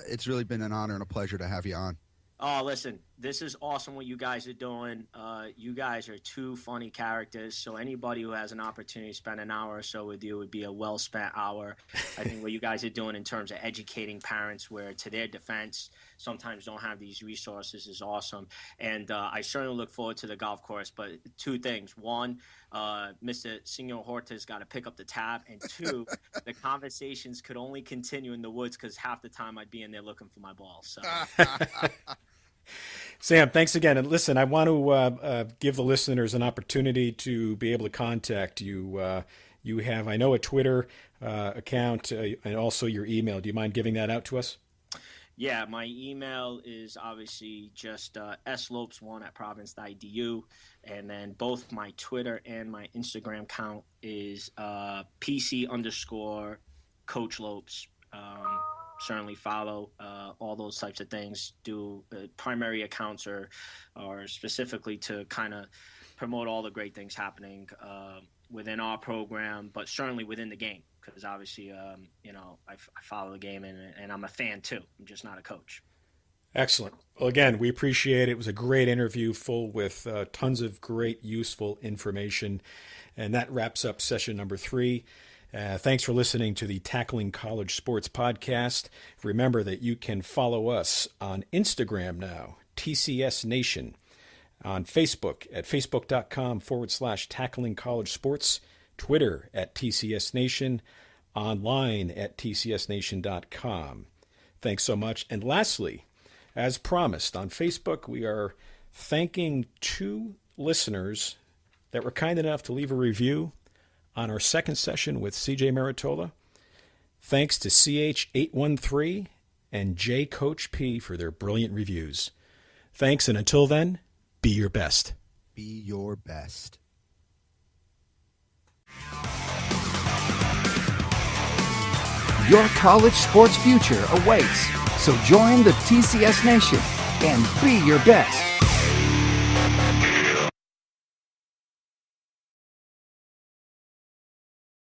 it's really been an honor and a pleasure to have you on. Oh, listen, this is awesome what you guys are doing. You guys are 2 funny characters, so anybody who has an opportunity to spend an hour or so with you would be a well-spent hour. I think what you guys are doing in terms of educating parents, where to their defense sometimes don't have these resources, is awesome. And I certainly look forward to the golf course, but 2 things. 1, Mr. Senor Horta's got to pick up the tab, and 2, the conversations could only continue in the woods because half the time I'd be in there looking for my ball. So. Sam, thanks again. And listen, I want to give the listeners an opportunity to be able to contact you. You have, I know, a Twitter account and also your email. Do you mind giving that out to us? Yeah, my email is obviously just slopes1@providence.edu. And then both my Twitter and my Instagram account is PC_Coach Lopes. Certainly follow all those types of things. Do primary accounts are specifically to kind of promote all the great things happening within our program, but certainly within the game, because obviously I follow the game and I'm a fan too. I'm just not a coach. Excellent. Well, again, we appreciate it. It was a great interview full with tons of great, useful information. And that wraps up session number 3. Thanks for listening to the Tackling College Sports podcast. Remember that you can follow us on Instagram now, TCS Nation, on Facebook at facebook.com/Tackling College Sports, Twitter at TCS Nation, online at tcsnation.com. Thanks so much. And lastly, as promised, on Facebook, we are thanking 2 listeners that were kind enough to leave a review on our second session with CJ Maritola. Thanks to CH813 and J Coach P for their brilliant reviews. Thanks, and until then, be your best. Be your best. Your college sports future awaits. So join the TCS Nation and be your best.